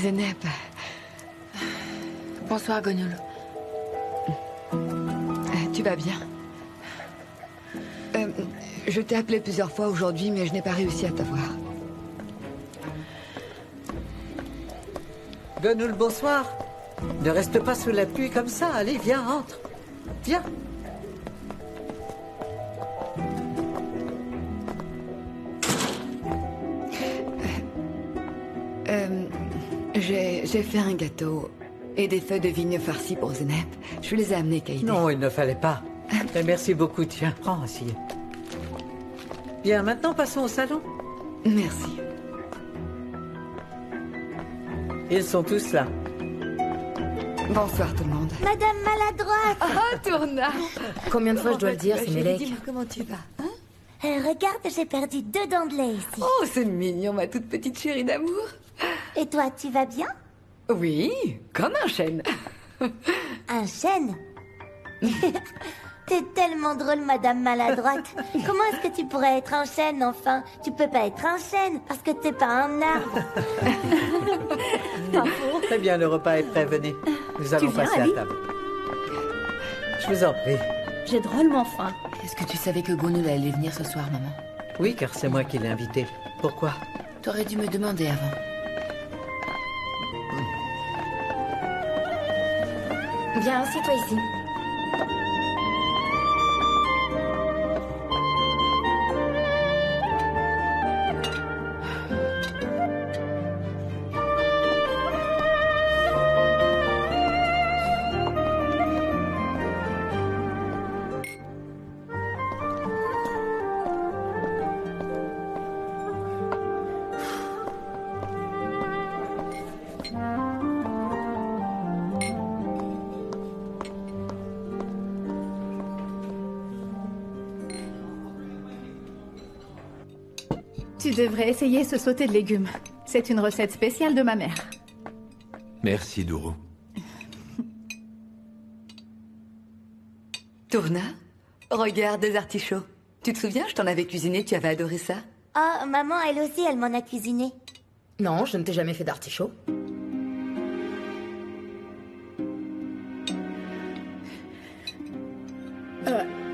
Zeynep. Bonsoir, Gonul. Tu vas bien? Je t'ai appelé plusieurs fois aujourd'hui, mais je n'ai pas réussi à t'avoir. Gonul, bonsoir. Ne reste pas sous la pluie comme ça. Allez, viens, entre. Viens. J'ai fait un gâteau et des feuilles de vigne farcies pour Zeynep. Je les ai amenées, Kaïdé. Non, il ne fallait pas. Mais merci beaucoup. Tiens, prends, assieds. Bien, maintenant passons au salon. Merci. Ils sont tous là. Bonsoir tout le monde. Madame maladroite. Oh, Tourna. Combien de fois je dois le dire, c'est Mélèque? Dis-moi comment tu vas, hein? Regarde, j'ai perdu 2 dents de lait ici. Oh, c'est mignon, ma toute petite chérie d'amour. Et toi, tu vas bien? Oui, comme un chêne. Un chêne? T'es tellement drôle, madame maladroite. Comment est-ce que tu pourrais être un chêne, enfin? Tu peux pas être un chêne, parce que t'es pas un arbre. Très bien, le repas est prêt. Venez. Nous allons viens, passer à Ali table. Je vous en prie. J'ai drôlement faim. Est-ce que tu savais que Gonul allait venir ce soir, maman? Oui, car c'est moi qui l'ai invité. Pourquoi? T'aurais dû me demander avant. Viens, assieds-toi ici. Tu devrais essayer ce sauté de légumes. C'est une recette spéciale de ma mère. Merci, Dourou. Tourna, regarde des artichauts. Tu te souviens, je t'en avais cuisiné, tu avais adoré ça. Oh, maman, elle aussi, elle m'en a cuisiné. Non, je ne t'ai jamais fait d'artichaut.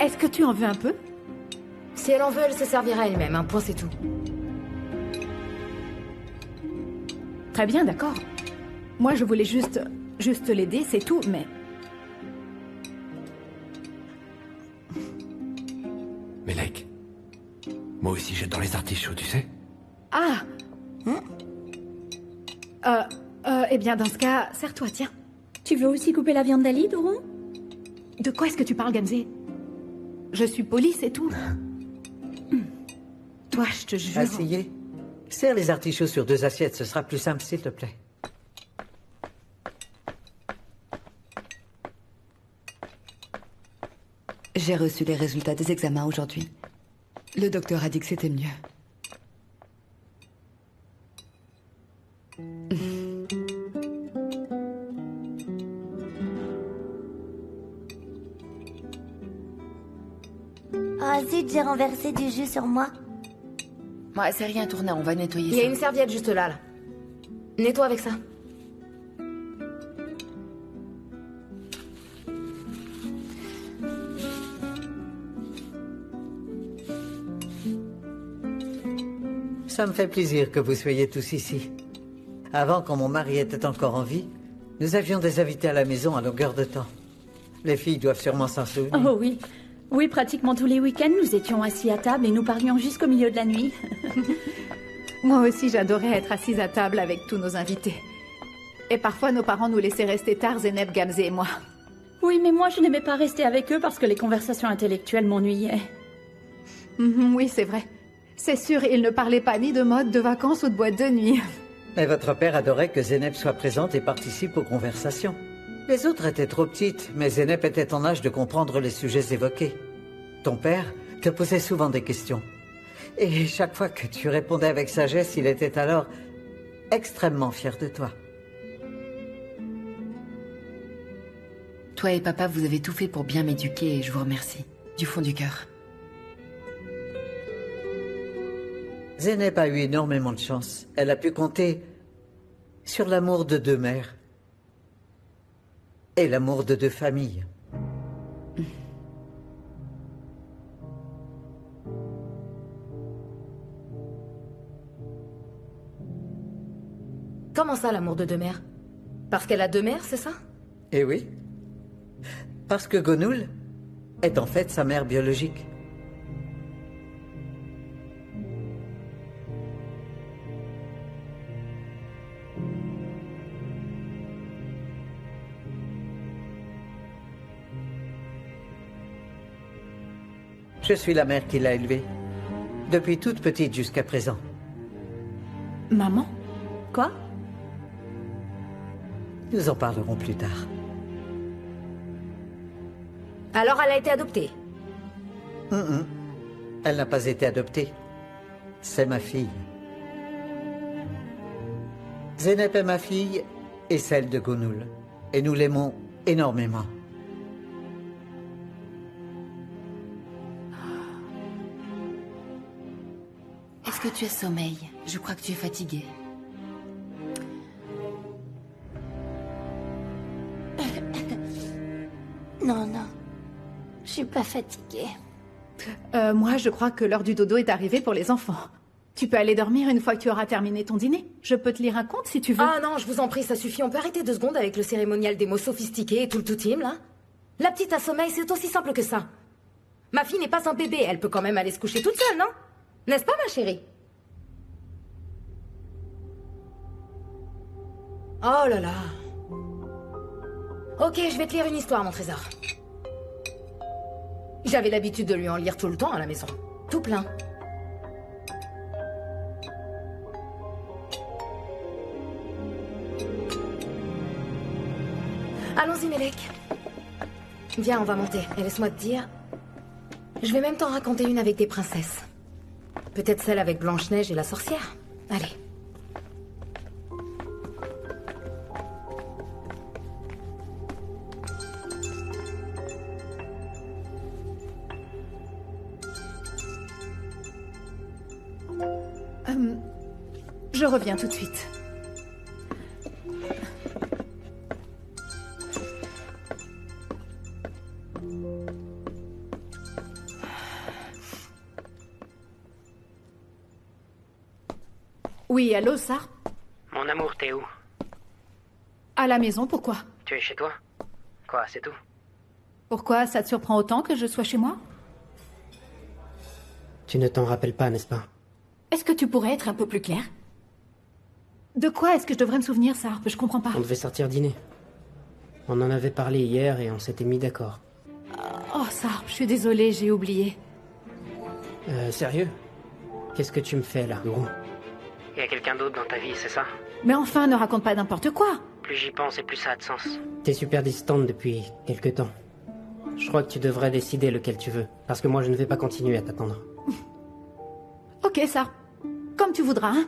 Est-ce que tu en veux un peu? Si elle en veut, elle se servira elle-même. Un point, c'est tout. Très bien, d'accord. Moi, je voulais juste l'aider, c'est tout, mais... Mélèque, moi aussi j'adore les artichauts, tu sais. Ah Eh bien, dans ce cas, serre-toi, tiens. Tu veux aussi couper la viande d'Ali, Doron? De quoi est-ce que tu parles, Gamzé? Je suis polie, c'est tout. Toi, je te jure... Asseyez. Serre les artichauts sur 2 assiettes, ce sera plus simple, s'il te plaît. J'ai reçu les résultats des examens aujourd'hui. Le docteur a dit que c'était mieux. Oh zut, j'ai renversé du jus sur moi. Ouais, c'est rien, Tourna, on va nettoyer Il ça. y a une serviette juste là. Nettoie avec ça. Ça me fait plaisir que vous soyez tous ici. Avant, quand mon mari était encore en vie, nous avions des invités à la maison à longueur de temps. Les filles doivent sûrement s'en souvenir. Oh oui. Oui, pratiquement tous les week-ends, nous étions assis à table et nous parlions jusqu'au milieu de la nuit. Moi aussi, j'adorais être assise à table avec tous nos invités. Et parfois, nos parents nous laissaient rester tard, Zeynep, Gamzé et moi. Oui, mais moi, je n'aimais pas rester avec eux parce que les conversations intellectuelles m'ennuyaient. Oui, c'est vrai. C'est sûr, ils ne parlaient pas ni de mode, de vacances ou de boîte de nuit. Mais votre père adorait que Zeynep soit présente et participe aux conversations. Les autres étaient trop petites, mais Zeynep était en âge de comprendre les sujets évoqués. Ton père te posait souvent des questions. Et chaque fois que tu répondais avec sagesse, il était alors extrêmement fier de toi. Toi et papa, vous avez tout fait pour bien m'éduquer et je vous remercie. Du fond du cœur. Zeynep a eu énormément de chance. Elle a pu compter sur l'amour de deux mères. Et l'amour de deux familles. Comment ça, l'amour de deux mères? Parce qu'elle a deux mères, c'est ça? Eh oui. Parce que Gonul est en fait sa mère biologique. Je suis la mère qui l'a élevée. Depuis toute petite jusqu'à présent. Maman? Quoi? Nous en parlerons plus tard. Alors elle a été adoptée? Elle n'a pas été adoptée. C'est ma fille. Zeynep est ma fille et celle de Gonul. Et nous l'aimons énormément. Est-ce que tu as sommeil? Je crois que tu es fatiguée. Non, non. Je suis pas fatiguée. Moi, je crois que l'heure du dodo est arrivée pour les enfants. Tu peux aller dormir une fois que tu auras terminé ton dîner. Je peux te lire un conte si tu veux. Ah non, je vous en prie, ça suffit. On peut arrêter 2 secondes avec le cérémonial des mots sophistiqués et tout le tout-team, là? La petite à sommeil, c'est aussi simple que ça. Ma fille n'est pas un bébé, elle peut quand même aller se coucher toute seule, non? N'est-ce pas, ma chérie? Oh là là. Ok, je vais te lire une histoire, mon trésor. J'avais l'habitude de lui en lire tout le temps à la maison. Tout plein. Allons-y, Melek. Viens, on va monter. Et laisse-moi te dire... Je vais même t'en raconter une avec des princesses. Peut-être celle avec Blanche-Neige et la sorcière. Allez. Je reviens tout de suite. Oui, allô, Sarp? Mon amour, t'es où? À la maison, pourquoi? Tu es chez toi? Quoi, c'est tout? Pourquoi ça te surprend autant que je sois chez moi? Tu ne t'en rappelles pas, n'est-ce pas? Est-ce que tu pourrais être un peu plus clair? De quoi est-ce que je devrais me souvenir, Sarp? Je comprends pas. On devait sortir dîner. On en avait parlé hier et on s'était mis d'accord. Oh, Sarp, je suis désolée, j'ai oublié. Sérieux? Qu'est-ce que tu me fais, là, gros? Il y a quelqu'un d'autre dans ta vie, c'est ça? Mais enfin, ne raconte pas n'importe quoi. Plus j'y pense et plus ça a de sens. T'es super distante depuis quelque temps. Je crois que tu devrais décider lequel tu veux. Parce que moi, je ne vais pas continuer à t'attendre. Ok, Sarp. Comme tu voudras, hein?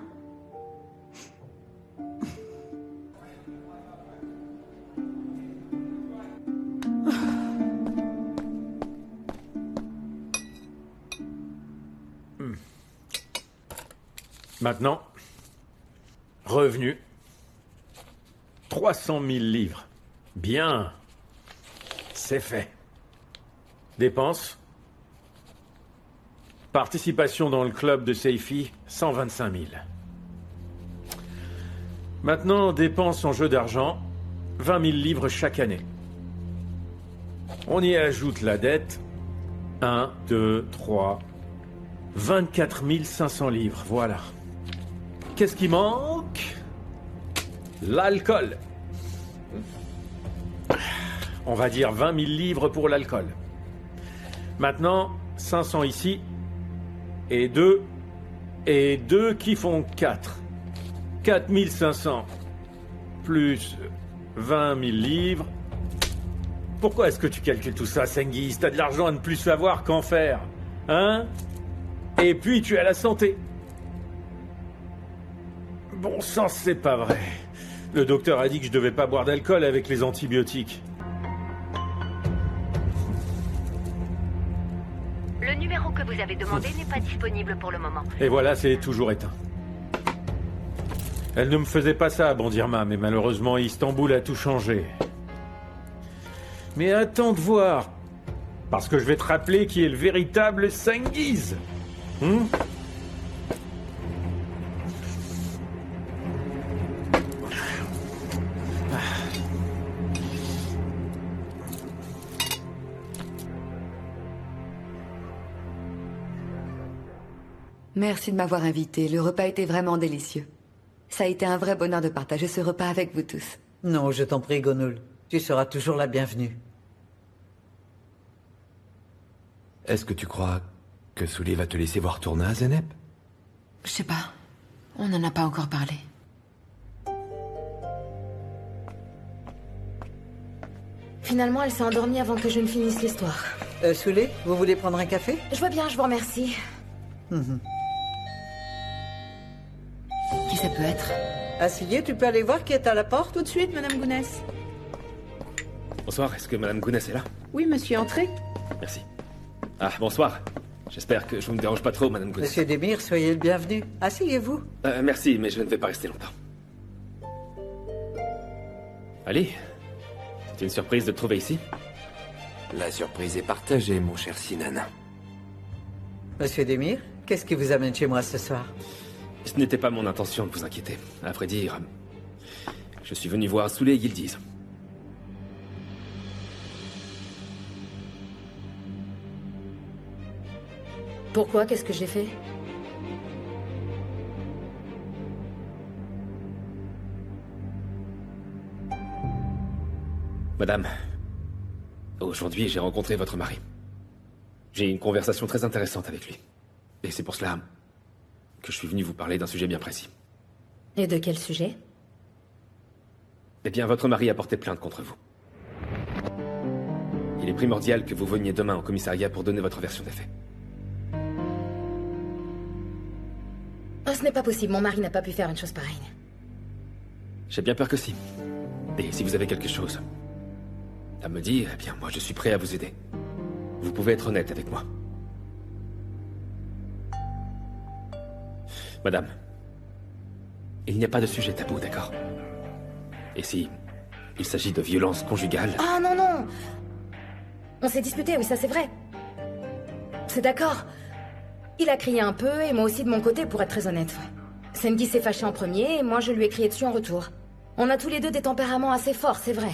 Maintenant, revenu. 300 000 livres. Bien. C'est fait. Dépenses. Participation dans le club de Seifi, 125 000. Maintenant, dépenses en jeu d'argent, 20 000 livres chaque année. On y ajoute la dette. 1, 2, 3... 24 500 livres, voilà. Qu'est-ce qui manque? L'alcool. On va dire 20 000 livres pour l'alcool. Maintenant, 500 ici. Et 2. Et 2 qui font 4. 4 500. Plus 20 000 livres. Pourquoi est-ce que tu calcules tout ça, Senghis? T'as de l'argent à ne plus savoir qu'en faire. Hein? Et puis tu as la santé. Bon sang, c'est pas vrai. Le docteur a dit que je devais pas boire d'alcool avec les antibiotiques. Le numéro que vous avez demandé n'est pas disponible pour le moment. Et voilà, c'est toujours éteint. Elle ne me faisait pas ça, Bondirma, mais malheureusement, Istanbul a tout changé. Mais attends de voir. Parce que je vais te rappeler qui est le véritable Cengiz. Merci de m'avoir invité. Le repas était vraiment délicieux. Ça a été un vrai bonheur de partager ce repas avec vous tous. Non, je t'en prie, Gonul. Tu seras toujours la bienvenue. Est-ce que tu crois que Souley va te laisser voir tourner à Zenep? Je sais pas. On n'en a pas encore parlé. Finalement, elle s'est endormie avant que je ne finisse l'histoire. Souley, vous voulez prendre un café? Je vois bien, je vous remercie. Qui ça peut être? Asseyez, tu peux aller voir qui est à la porte? Tout de suite, Madame Gounès. Bonsoir, est-ce que Madame Gounès est là? Oui, monsieur, entrez. Merci. Ah, bonsoir. J'espère que je vous ne dérange pas trop, Madame Gounès. Monsieur Demir, soyez le bienvenu. Asseyez-vous. Merci, mais je ne vais pas rester longtemps. Ali, c'est une surprise de te trouver ici? La surprise est partagée, mon cher Sinan. Monsieur Demir, qu'est-ce qui vous amène chez moi ce soir? Ce n'était pas mon intention de vous inquiéter. À vrai dire, je suis venu voir Souley Yildiz. Pourquoi? Qu'est-ce que j'ai fait? Madame, aujourd'hui j'ai rencontré votre mari. J'ai eu une conversation très intéressante avec lui. Et c'est pour cela que je suis venu vous parler d'un sujet bien précis. Et de quel sujet? Eh bien, votre mari a porté plainte contre vous. Il est primordial que vous veniez demain au commissariat pour donner votre version des faits. Oh, ce n'est pas possible, mon mari n'a pas pu faire une chose pareille. J'ai bien peur que si. Et si vous avez quelque chose à me dire, eh bien, moi je suis prêt à vous aider. Vous pouvez être honnête avec moi. Madame, il n'y a pas de sujet tabou, d'accord? Et si il s'agit de violences conjugales... Ah non, non! On s'est disputé, oui, ça c'est vrai. C'est d'accord. Il a crié un peu, et moi aussi de mon côté, pour être très honnête. Cengiz s'est fâché en premier, et moi je lui ai crié dessus en retour. On a tous les deux des tempéraments assez forts, c'est vrai.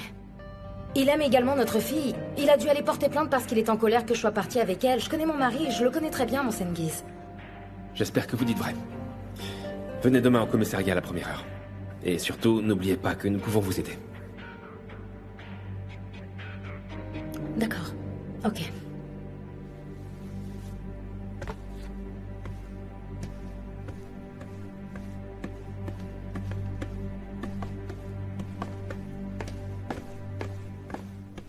Il aime également notre fille. Il a dû aller porter plainte parce qu'il est en colère que je sois partie avec elle. Je connais mon mari, je le connais très bien, mon Cengiz. J'espère que vous dites vrai. Venez demain au commissariat à la première heure. Et surtout, n'oubliez pas que nous pouvons vous aider. D'accord. Ok.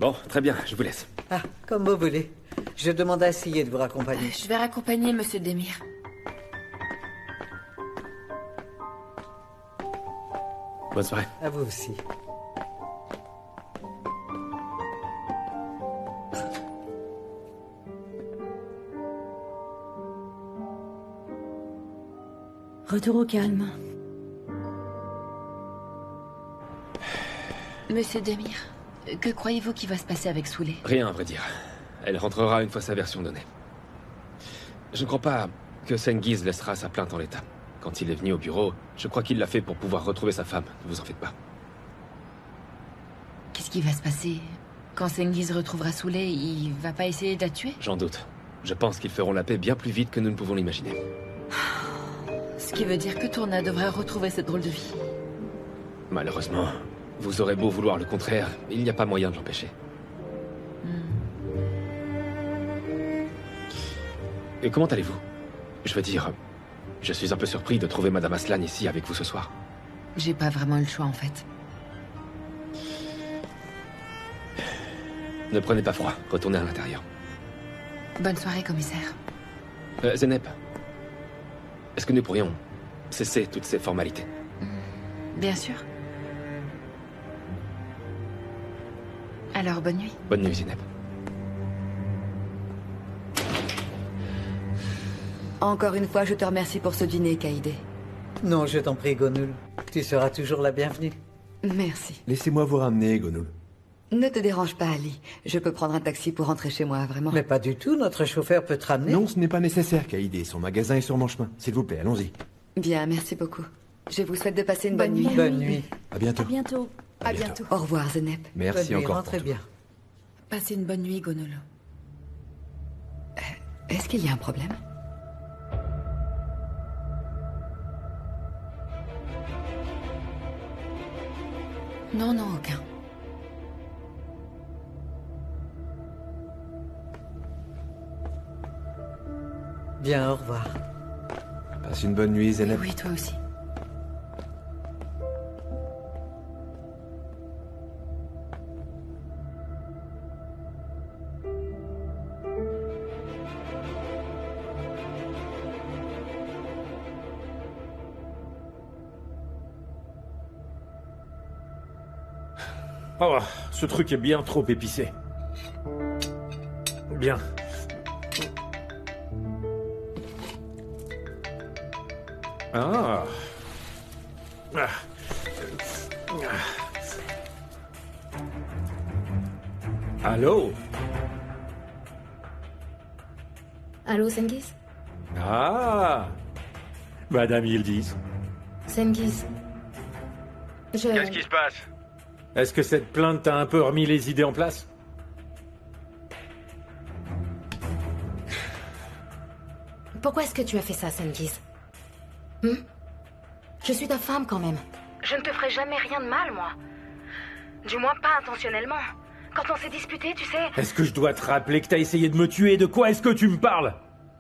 Bon, très bien, je vous laisse. Ah, comme vous voulez. Je demande à Assiyeh de vous raccompagner. Je vais raccompagner Monsieur Demir. Bonne soirée. À vous aussi. Retour au calme. Monsieur Demir, que croyez-vous qu'il va se passer avec Souley? Rien, à vrai dire. Elle rentrera une fois sa version donnée. Je ne crois pas que Cengiz laissera sa plainte en l'état. Quand il est venu au bureau, je crois qu'il l'a fait pour pouvoir retrouver sa femme. Ne vous en faites pas. Qu'est-ce qui va se passer? Quand Cengiz retrouvera Souley, il va pas essayer de la tuer? J'en doute. Je pense qu'ils feront la paix bien plus vite que nous ne pouvons l'imaginer. Ce qui veut dire que Tourna devrait retrouver cette drôle de vie. Malheureusement, vous aurez beau vouloir le contraire, il n'y a pas moyen de l'empêcher. Et comment allez-vous? Je veux dire, je suis un peu surpris de trouver Madame Aslan ici avec vous ce soir. J'ai pas vraiment eu le choix, en fait. Ne prenez pas froid, retournez à l'intérieur. Bonne soirée, commissaire. Zenep, est-ce que nous pourrions cesser toutes ces formalités? Bien sûr. Alors, bonne nuit. Bonne nuit, Zenep. Encore une fois, je te remercie pour ce dîner, Kaïdé. Non, je t'en prie, Gonul. Tu seras toujours la bienvenue. Merci. Laissez-moi vous ramener, Gonul. Ne te dérange pas, Ali. Je peux prendre un taxi pour rentrer chez moi, vraiment. Mais pas du tout, notre chauffeur peut te ramener. Non, ce n'est pas nécessaire, Kaïdé. Son magasin est sur mon chemin. S'il vous plaît, allons-y. Bien, merci beaucoup. Je vous souhaite de passer une bonne nuit. Bonne nuit. À bientôt. À bientôt. À bientôt. Au revoir, Zenep. Merci Bonne nuit, encore. rentrez pour tout. bien. Passez une bonne nuit, Gonolo. Est-ce qu'il y a un problème? Non, non, aucun. Bien, au revoir. Passe une bonne nuit, Zenep. Oui, toi aussi. Oh, ce truc est bien trop épicé. Bien. Ah. Ah. Allô? Allô, Sengiz? Ah. Madame Yildiz. Sengiz. Qu'est-ce qui se passe? Est-ce que cette plainte t'a un peu remis les idées en place? Pourquoi est-ce que tu as fait ça, Sengiz? Je suis ta femme quand même. Je ne te ferai jamais rien de mal, moi. Du moins pas intentionnellement. Quand on s'est disputé, tu sais... Est-ce que je dois te rappeler que t'as essayé de me tuer? De quoi est-ce que tu me parles?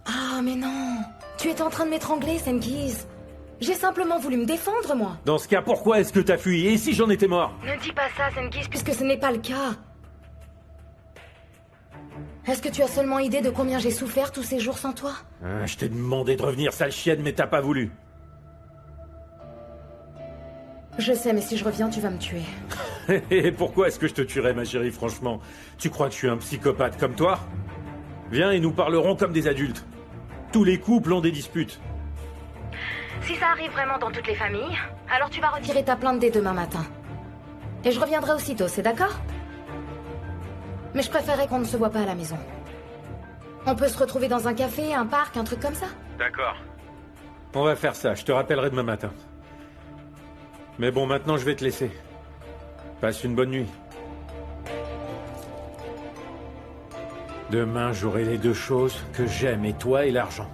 Ah, mais non. Tu étais en train de m'étrangler, Sengiz. J'ai simplement voulu me défendre, moi. Dans ce cas, pourquoi est-ce que t'as fui? Et si j'en étais mort? Ne dis pas ça, Sengiz, puisque ce n'est pas le cas. Est-ce que tu as seulement idée de combien j'ai souffert tous ces jours sans toi? Je t'ai demandé de revenir, sale chienne, mais t'as pas voulu. Je sais, mais si je reviens, tu vas me tuer. Et pourquoi est-ce que je te tuerais, ma chérie, franchement? Tu crois que je suis un psychopathe comme toi? Viens et nous parlerons comme des adultes. Tous les couples ont des disputes. Si ça arrive vraiment dans toutes les familles, alors tu vas retirer ta plainte dès demain matin. Et je reviendrai aussitôt, c'est d'accord? Mais je préférerais qu'on ne se voit pas à la maison. On peut se retrouver dans un café, un parc, un truc comme ça? D'accord. On va faire ça, je te rappellerai demain matin. Mais bon, maintenant je vais te laisser. Passe une bonne nuit. Demain, j'aurai les deux choses que j'aime, et toi et l'argent.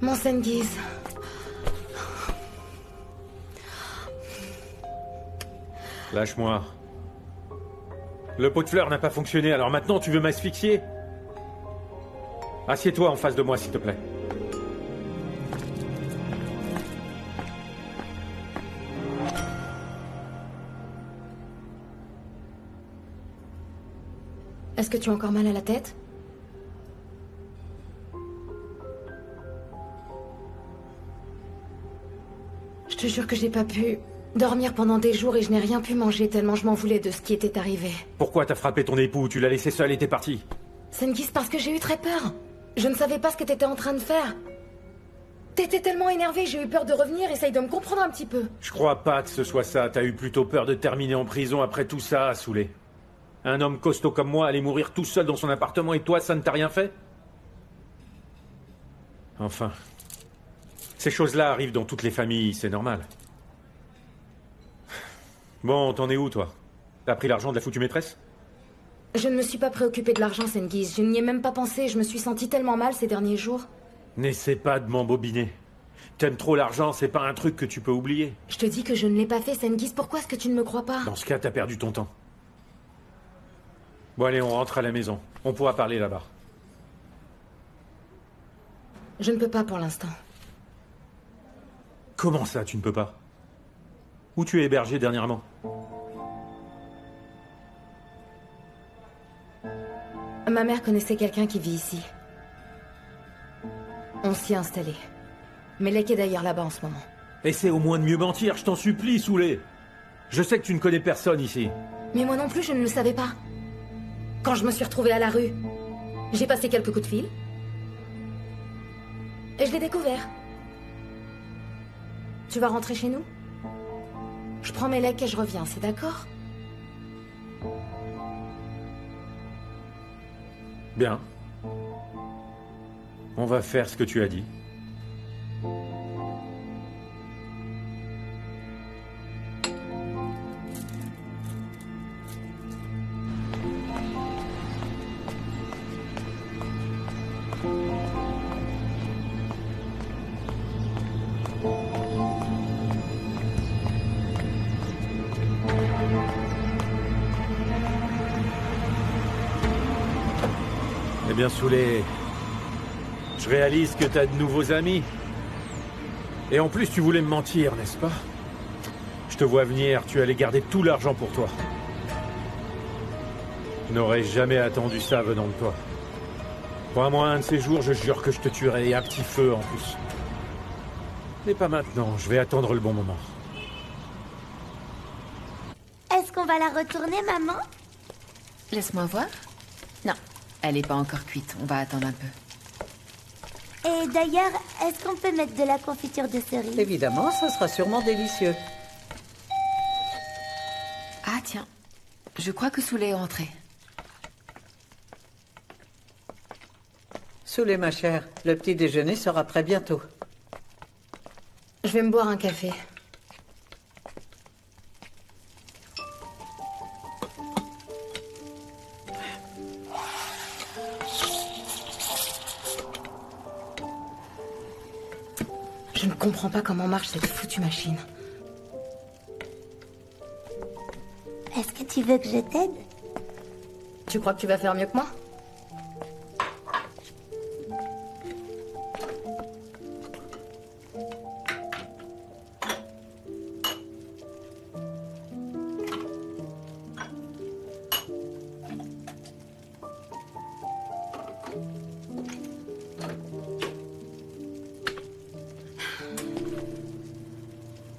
Mon Sengiz. Lâche-moi. Le pot de fleurs n'a pas fonctionné, alors maintenant tu veux m'asphyxier? Assieds-toi en face de moi, s'il te plaît. Est-ce que tu as encore mal à la tête? Je te jure que j'ai pas pu dormir pendant des jours et je n'ai rien pu manger tellement je m'en voulais de ce qui était arrivé. Pourquoi t'as frappé ton époux? Tu l'as laissé seul et t'es parti. Sengiz, parce que j'ai eu très peur. Je ne savais pas ce que t'étais en train de faire. T'étais tellement énervé, j'ai eu peur de revenir, essaye de me comprendre un petit peu. Je crois pas que ce soit ça. T'as eu plutôt peur de terminer en prison après tout ça, à saouler. Un homme costaud comme moi allait mourir tout seul dans son appartement et toi, ça ne t'a rien fait? Enfin. Ces choses-là arrivent dans toutes les familles, c'est normal. Bon, t'en es où, toi? T'as pris l'argent de la foutue maîtresse? Je ne me suis pas préoccupée de l'argent, Sengiz. Je n'y ai même pas pensé. Je me suis sentie tellement mal ces derniers jours. N'essaie pas de m'embobiner. T'aimes trop l'argent, c'est pas un truc que tu peux oublier. Je te dis que je ne l'ai pas fait, Sengiz. Pourquoi est-ce que tu ne me crois pas? Dans ce cas, t'as perdu ton temps. Bon, allez, on rentre à la maison. On pourra parler là-bas. Je ne peux pas pour l'instant. Comment ça, tu ne peux pas? Où tu es hébergé dernièrement? Ma mère connaissait quelqu'un qui vit ici. On s'y est installé. Melek est d'ailleurs là-bas en ce moment. Essaie au moins de mieux mentir, je t'en supplie, Soulé. Je sais que tu ne connais personne ici. Mais moi non plus, je ne le savais pas. Quand je me suis retrouvée à la rue, j'ai passé quelques coups de fil. Et je l'ai découvert. Tu vas rentrer chez nous? Je prends Melek et je reviens, c'est d'accord? Bien. On va faire ce que tu as dit. Eh bien, Soulé, je réalise que t'as de nouveaux amis. Et en plus, tu voulais me mentir, n'est-ce pas? Je te vois venir, tu allais garder tout l'argent pour toi. Je n'aurais jamais attendu ça venant de toi. Crois-moi, un de ces jours, je jure que je te tuerai, et un petit feu en plus. Mais pas maintenant, je vais attendre le bon moment. Est-ce qu'on va la retourner, maman? Laisse-moi voir. Non, elle n'est pas encore cuite. On va attendre un peu. Et d'ailleurs, est-ce qu'on peut mettre de la confiture de cerise? Évidemment, ça sera sûrement délicieux. Ah tiens, je crois que Soulé est entré. Soulé, ma chère, le petit déjeuner sera prêt bientôt. Je vais me boire un café. Je ne comprends pas comment marche cette foutue machine. Est-ce que tu veux que je t'aide? Tu crois que tu vas faire mieux que moi?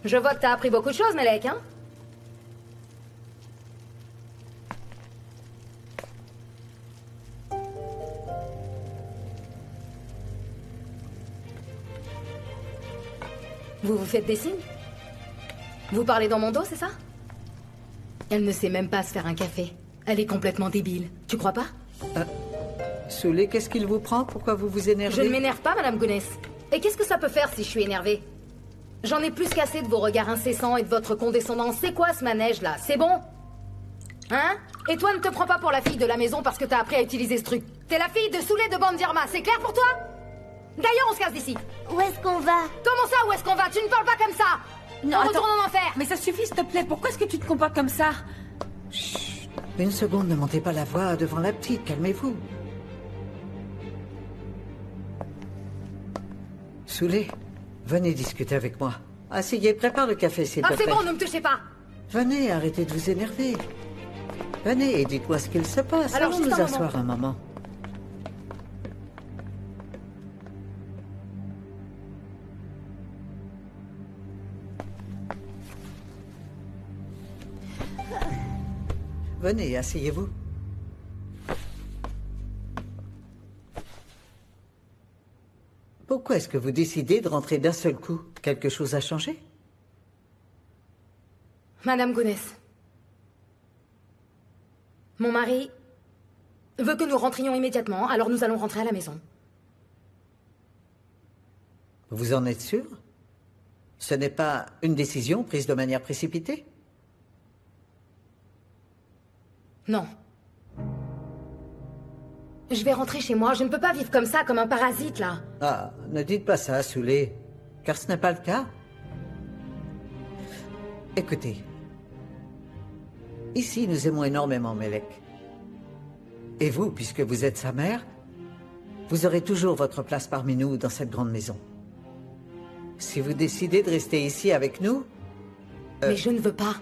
Je vois que t'as appris beaucoup de choses, Melek, hein? Vous vous faites des signes? Vous parlez dans mon dos, c'est ça? Elle ne sait même pas se faire un café. Elle est complètement débile. Tu crois pas? Soulé, qu'est-ce qu'il vous prend? Pourquoi vous vous énervez? Je ne m'énerve pas, Madame Gounès. Et qu'est-ce que ça peut faire si je suis énervée? J'en ai plus qu'assez de vos regards incessants et de votre condescendance. C'est quoi ce manège-là? C'est bon? Hein? Et toi, ne te prends pas pour la fille de la maison parce que t'as appris à utiliser ce truc. T'es la fille de Soulé de Bandirma, c'est clair pour toi? D'ailleurs, on se casse d'ici. Où est-ce qu'on va? Comment ça, où est-ce qu'on va? Tu ne parles pas comme ça. Non, on attends. retourne en enfer. Mais ça suffit, s'il te plaît. Pourquoi est-ce que tu te comportes comme ça? Chut. Une seconde, ne montez pas la voix devant la petite, calmez-vous. Soulé, venez discuter avec moi. Asseyez, prépare le café, s'il te plaît. Ah, c'est bon, ne me touchez pas. Venez, arrêtez de vous énerver. Venez et dites-moi ce qu'il se passe. Alors, Allons juste nous un asseoir un moment. Venez, asseyez-vous. Pourquoi est-ce que vous décidez de rentrer d'un seul coup? Quelque chose a changé? Madame Gounès, mon mari veut que nous rentrions immédiatement, alors nous allons rentrer à la maison. Vous en êtes sûr? Ce n'est pas une décision prise de manière précipitée? Non. Je vais rentrer chez moi, je ne peux pas vivre comme ça, comme un parasite, là. Ah, ne dites pas ça, Soulé, car ce n'est pas le cas. Écoutez, ici nous aimons énormément Melek. Et vous, puisque vous êtes sa mère, vous aurez toujours votre place parmi nous dans cette grande maison. Si vous décidez de rester ici avec nous... Mais je ne veux pas.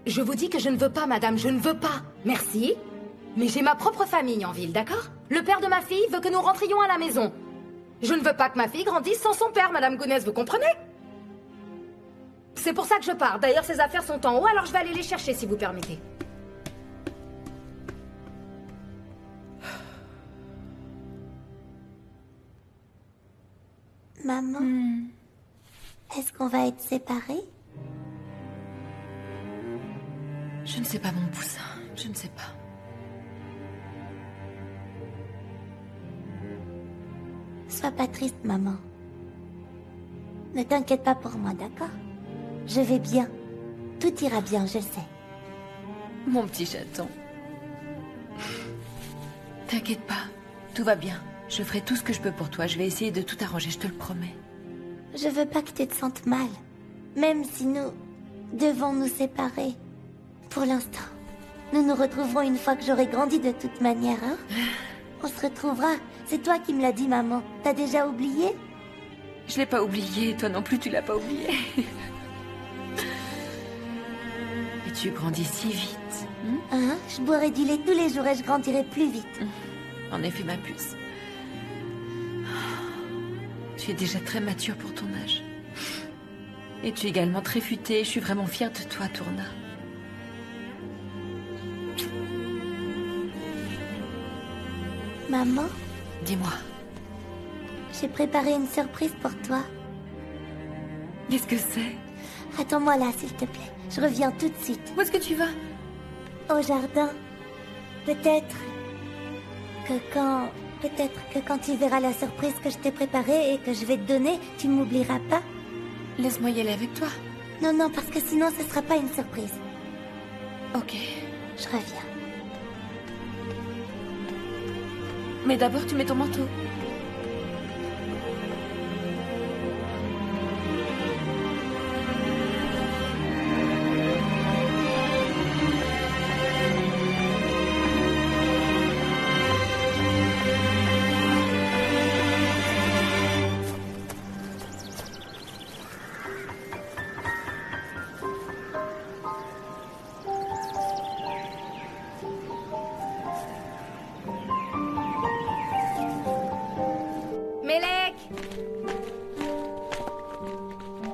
Je vous dis que je ne veux pas, madame, je ne veux pas. Merci. Mais j'ai ma propre famille en ville, d'accord? Le père de ma fille veut que nous rentrions à la maison. Je ne veux pas que ma fille grandisse sans son père, Madame Gounès, vous comprenez? C'est pour ça que je pars. D'ailleurs, ses affaires sont en haut, alors je vais aller les chercher, si vous permettez. Maman, est-ce qu'on va être séparés? Je ne sais pas, mon poussin. Je ne sais pas. Sois pas triste, maman. Ne t'inquiète pas pour moi, d'accord? Je vais bien. Tout ira bien, je sais. Mon petit chaton. T'inquiète pas, tout va bien. Je ferai tout ce que je peux pour toi. Je vais essayer de tout arranger, je te le promets. Je veux pas que tu te sentes mal. Même si nous devons nous séparer. Pour l'instant. Nous nous retrouverons une fois que j'aurai grandi de toute manière, hein? On se retrouvera. C'est toi qui me l'as dit, maman. T'as déjà oublié? Je l'ai pas oublié, toi non plus tu l'as pas oublié. Et tu grandis si vite. Hein? Je boirai du lait tous les jours et je grandirai plus vite. En effet, ma puce. Tu es déjà très mature pour ton âge. Et tu es également très futée. Je suis vraiment fière de toi, Tourna. Maman? Dis-moi. J'ai préparé une surprise pour toi. Qu'est-ce que c'est? Attends-moi là, s'il te plaît. Je reviens tout de suite. Où est-ce que tu vas? Au jardin. Peut-être que quand tu verras la surprise que je t'ai préparée et que je vais te donner, tu m'oublieras pas. Laisse-moi y aller avec toi. Non, non, parce que sinon ce sera pas une surprise. Ok. Je reviens. Mais d'abord, tu mets ton manteau.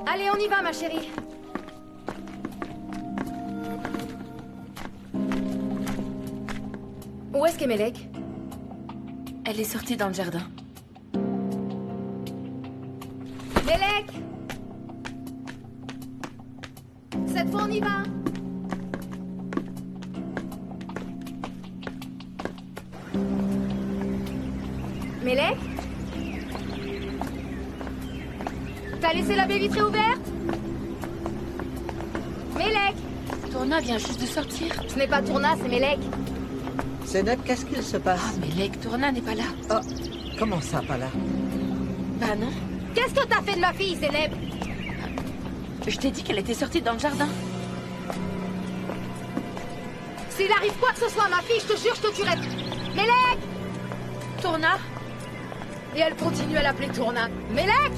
Allez, on y va, ma chérie. Où est-ce qu'est Melek? Elle est sortie dans le jardin. Melek! Cette fois, on y va. Melek? T'as laissé la baie vitrée ouverte? Melek! Tourna vient juste de sortir. Ce n'est pas Tourna, c'est Melek. Zénep, qu'est-ce qu'il se passe? Ah, Melek, Tourna n'est pas là. Oh, comment ça, pas là? Bah non. Qu'est-ce que t'as fait de ma fille, Zénep? Je t'ai dit qu'elle était sortie dans le jardin. S'il arrive quoi que ce soit à ma fille, je te jure, je te tuerai. Melek! Tourna? Et elle continue à l'appeler Tourna. Melek!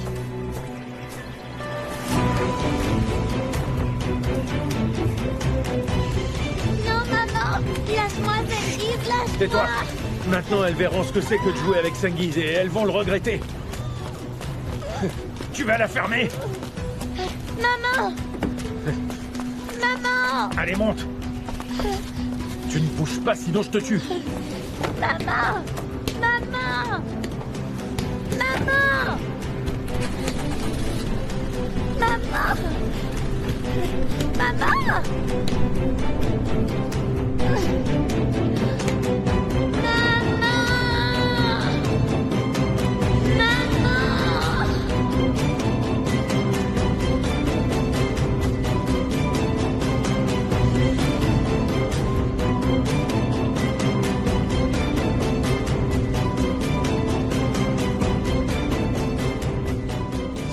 Non, maman! Lâche-moi, Sengiz, lâche-moi! Tais-toi! Maintenant, elles verront ce que c'est que de jouer avec Sengiz et elles vont le regretter. Tu vas la fermer! Maman! Maman! Allez, monte! Tu ne bouges pas, sinon je te tue! Maman! Maman! Maman! Maman! Maman!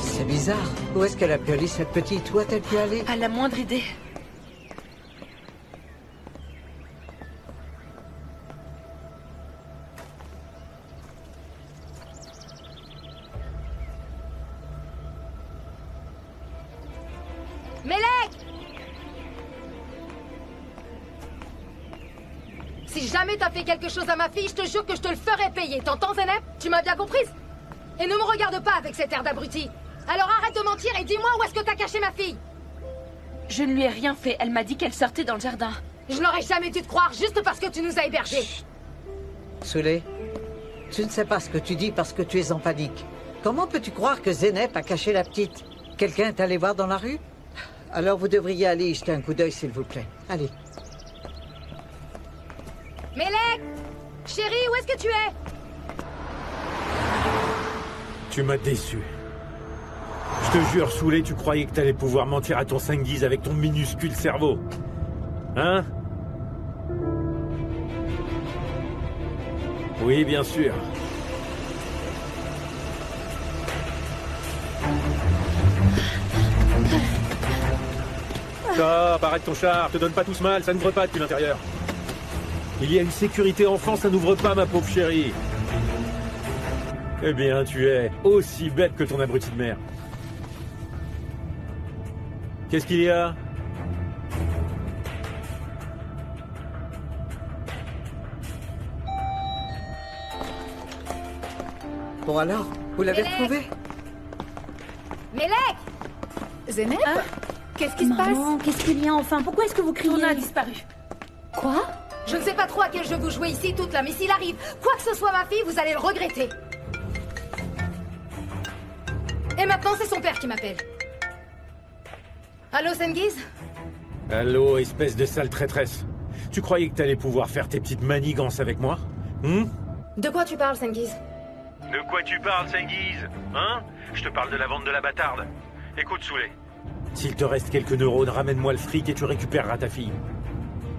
C'est bizarre. Où est-ce qu'elle a pu aller, cette petite? Où a-t-elle pu aller? Pas la moindre idée. Melek! Si jamais t'as fait quelque chose à ma fille, je te jure que je te le ferai payer. T'entends, Zeynep? Tu m'as bien comprise? Et ne me regarde pas avec cet air d'abruti. Alors arrête de mentir et dis-moi où est-ce que t'as caché ma fille? Je ne lui ai rien fait. Elle m'a dit qu'elle sortait dans le jardin. Je n'aurais jamais dû te croire juste parce que tu nous as hébergés. Souley, tu ne sais pas ce que tu dis parce que tu es en panique. Comment peux-tu croire que Zeynep a caché la petite? Quelqu'un est allé voir dans la rue? Alors vous devriez aller y jeter un coup d'œil, s'il vous plaît. Allez. Melek! Chérie, où est-ce que tu es? Tu m'as déçu. Je te jure, Souley, tu croyais que t'allais pouvoir mentir à ton Sengiz avec ton minuscule cerveau. Hein? Oui, bien sûr. Stop, arrête ton char, te donne pas tous mal, ça n'ouvre pas depuis l'intérieur. Il y a une sécurité enfant, ça n'ouvre pas, ma pauvre chérie. Eh bien, tu es aussi bête que ton abruti de mère. Qu'est-ce qu'il y a? Bon alors, vous l'avez Melek! retrouvé? Melek! Zeynep? Qu'est-ce qui se passe? Maman, qu'est-ce qu'il y a enfin? Pourquoi est-ce que vous criez? Tourna a disparu. Quoi? Je ne sais pas trop à quel jeu vous jouez ici toute là, mais s'il arrive quoi que ce soit ma fille, vous allez le regretter. Et maintenant, c'est son père qui m'appelle. Allô, Sengiz? Allô, espèce de sale traîtresse. Tu croyais que t'allais pouvoir faire tes petites manigances avec moi? De quoi tu parles, Sengiz? De quoi tu parles, Sengiz? Hein? Je te parle de la vente de la bâtarde. Écoute, Souley. S'il te reste quelques neurones, ramène-moi le fric et tu récupéreras ta fille.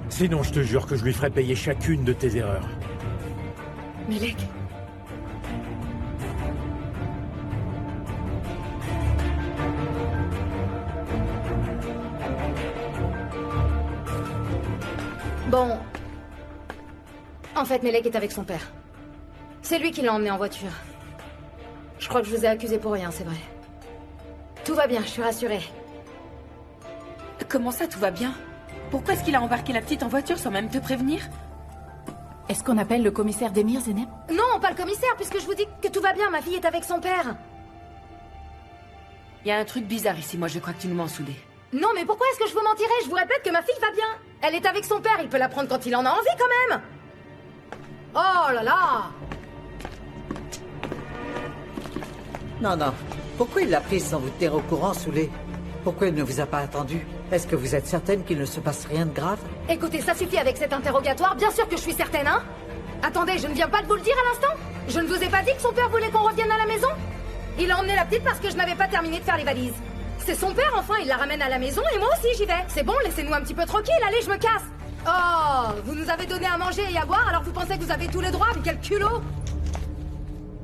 Sinon, je te jure que je lui ferai payer chacune de tes erreurs. Melek? Bon. En fait, Melek est avec son père. C'est lui qui l'a emmené en voiture. Je crois que je vous ai accusé pour rien, c'est vrai. Tout va bien, je suis rassurée. Comment ça, tout va bien? Pourquoi est-ce qu'il a embarqué la petite en voiture sans même te prévenir? Est-ce qu'on appelle le commissaire d'Emir, Zeynep? Non, pas le commissaire, puisque je vous dis que tout va bien, ma fille est avec son père. Il y a un truc bizarre ici, moi je crois que tu nous mens, Souley. Non, mais pourquoi est-ce que je vous mentirais? Je vous répète que ma fille va bien. Elle est avec son père, il peut la prendre quand il en a envie, quand même. Oh là là! Non, non. Pourquoi il l'a prise sans vous tenir au courant, Souley? Pourquoi il ne vous a pas attendu? Est-ce que vous êtes certaine qu'il ne se passe rien de grave? Écoutez, ça suffit avec cet interrogatoire, bien sûr que je suis certaine, hein? Attendez, je ne viens pas de vous le dire à l'instant? Je ne vous ai pas dit que son père voulait qu'on revienne à la maison? Il a emmené la petite parce que je n'avais pas terminé de faire les valises. C'est son père, enfin, il la ramène à la maison et moi aussi j'y vais. C'est bon, laissez-nous un petit peu tranquille, allez, je me casse. Oh, vous nous avez donné à manger et à boire, alors vous pensez que vous avez tous les droits, mais quel culot!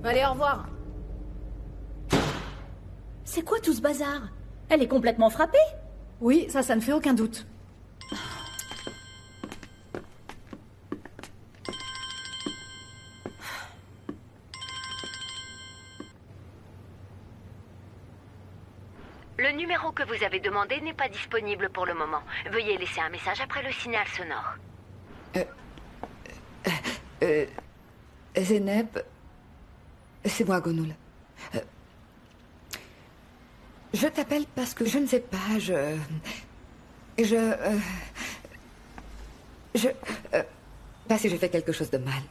Allez, au revoir. C'est quoi tout ce bazar? Elle est complètement frappée. Oui, ça ne fait aucun doute. Le numéro que vous avez demandé n'est pas disponible pour le moment. Veuillez laisser un message après le signal sonore. Zeynep, c'est moi, Gonoul. Je t'appelle parce que je ne sais pas, pas si j'ai fait quelque chose de mal.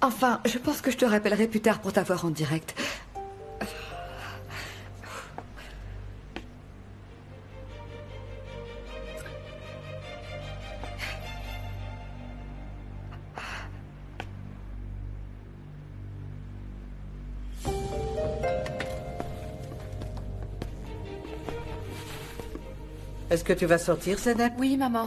Enfin, je pense que je te rappellerai plus tard pour t'avoir en direct. Est-ce que tu vas sortir, Zeynep? Oui, maman.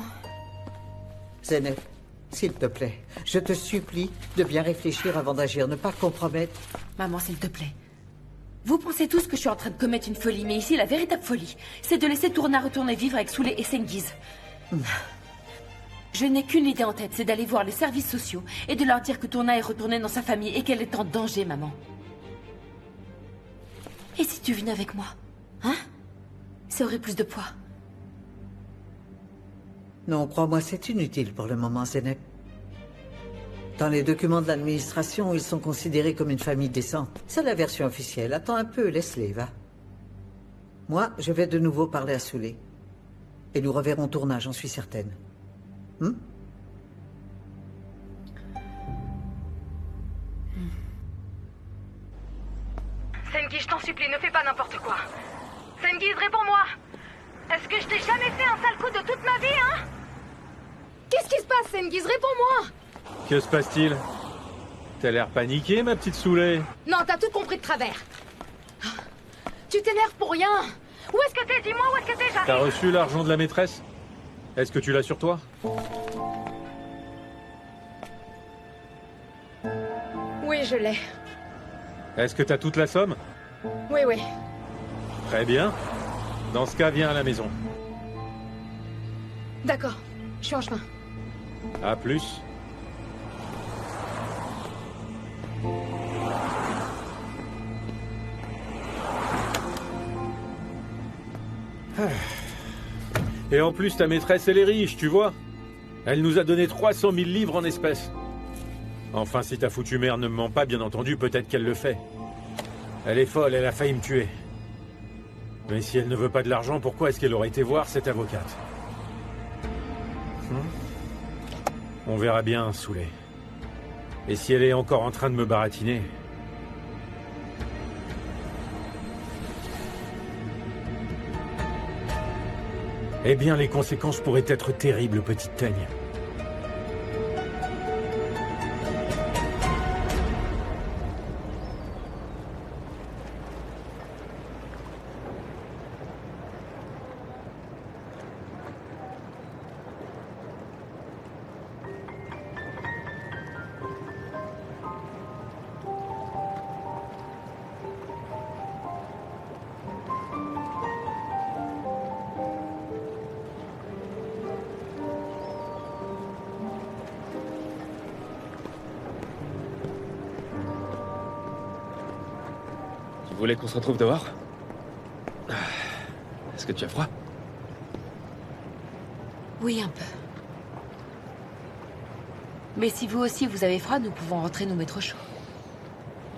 Zeynep, s'il te plaît, je te supplie de bien réfléchir avant d'agir, ne pas compromettre. Maman, s'il te plaît. Vous pensez tous que je suis en train de commettre une folie, mais ici, la véritable folie, c'est de laisser Tourna retourner vivre avec Souley et Sengiz. Je n'ai qu'une idée en tête, c'est d'aller voir les services sociaux et de leur dire que Tourna est retournée dans sa famille et qu'elle est en danger, maman. Et si tu venais avec moi? Hein? Ça aurait plus de poids. Non, crois-moi, c'est inutile pour le moment, Zeynep. Dans les documents de l'administration, ils sont considérés comme une famille décente. C'est la version officielle. Attends un peu, laisse-les, va. Moi, je vais de nouveau parler à Souley. Et nous reverrons Tourna, j'en suis certaine. Sengiz, je t'en supplie, ne fais pas n'importe quoi. Sengiz, réponds-moi. Est-ce que je t'ai jamais fait un sale coup de toute ma vie, hein? Qu'est-ce qui se passe, Sengiz? Réponds-moi. Que se passe-t-il? T'as l'air paniqué, ma petite Souley. Non, t'as tout compris de travers. Tu t'énerves pour rien. Où est-ce que t'es? Dis-moi où est-ce que t'es, j'arrive. T'as reçu l'argent de la maîtresse? Est-ce que tu l'as sur toi? Oui, je l'ai. Est-ce que t'as toute la somme? Oui, oui. Très bien. Dans ce cas, viens à la maison. D'accord, je suis en chemin. À plus. Et en plus, ta maîtresse, elle est riche, tu vois. Elle nous a donné 300 000 livres en espèces. Enfin, si ta foutue mère ne me ment pas, bien entendu, peut-être qu'elle le fait. Elle est folle, elle a failli me tuer. Mais si elle ne veut pas de l'argent, pourquoi est-ce qu'elle aurait été voir cette avocate? On verra bien, Souley. Et si elle est encore en train de me baratiner... Eh bien, les conséquences pourraient être terribles, petite teigne. Vous voulez qu'on se retrouve dehors? Est-ce que tu as froid? Oui, un peu. Mais si vous aussi vous avez froid, nous pouvons rentrer nous mettre au chaud.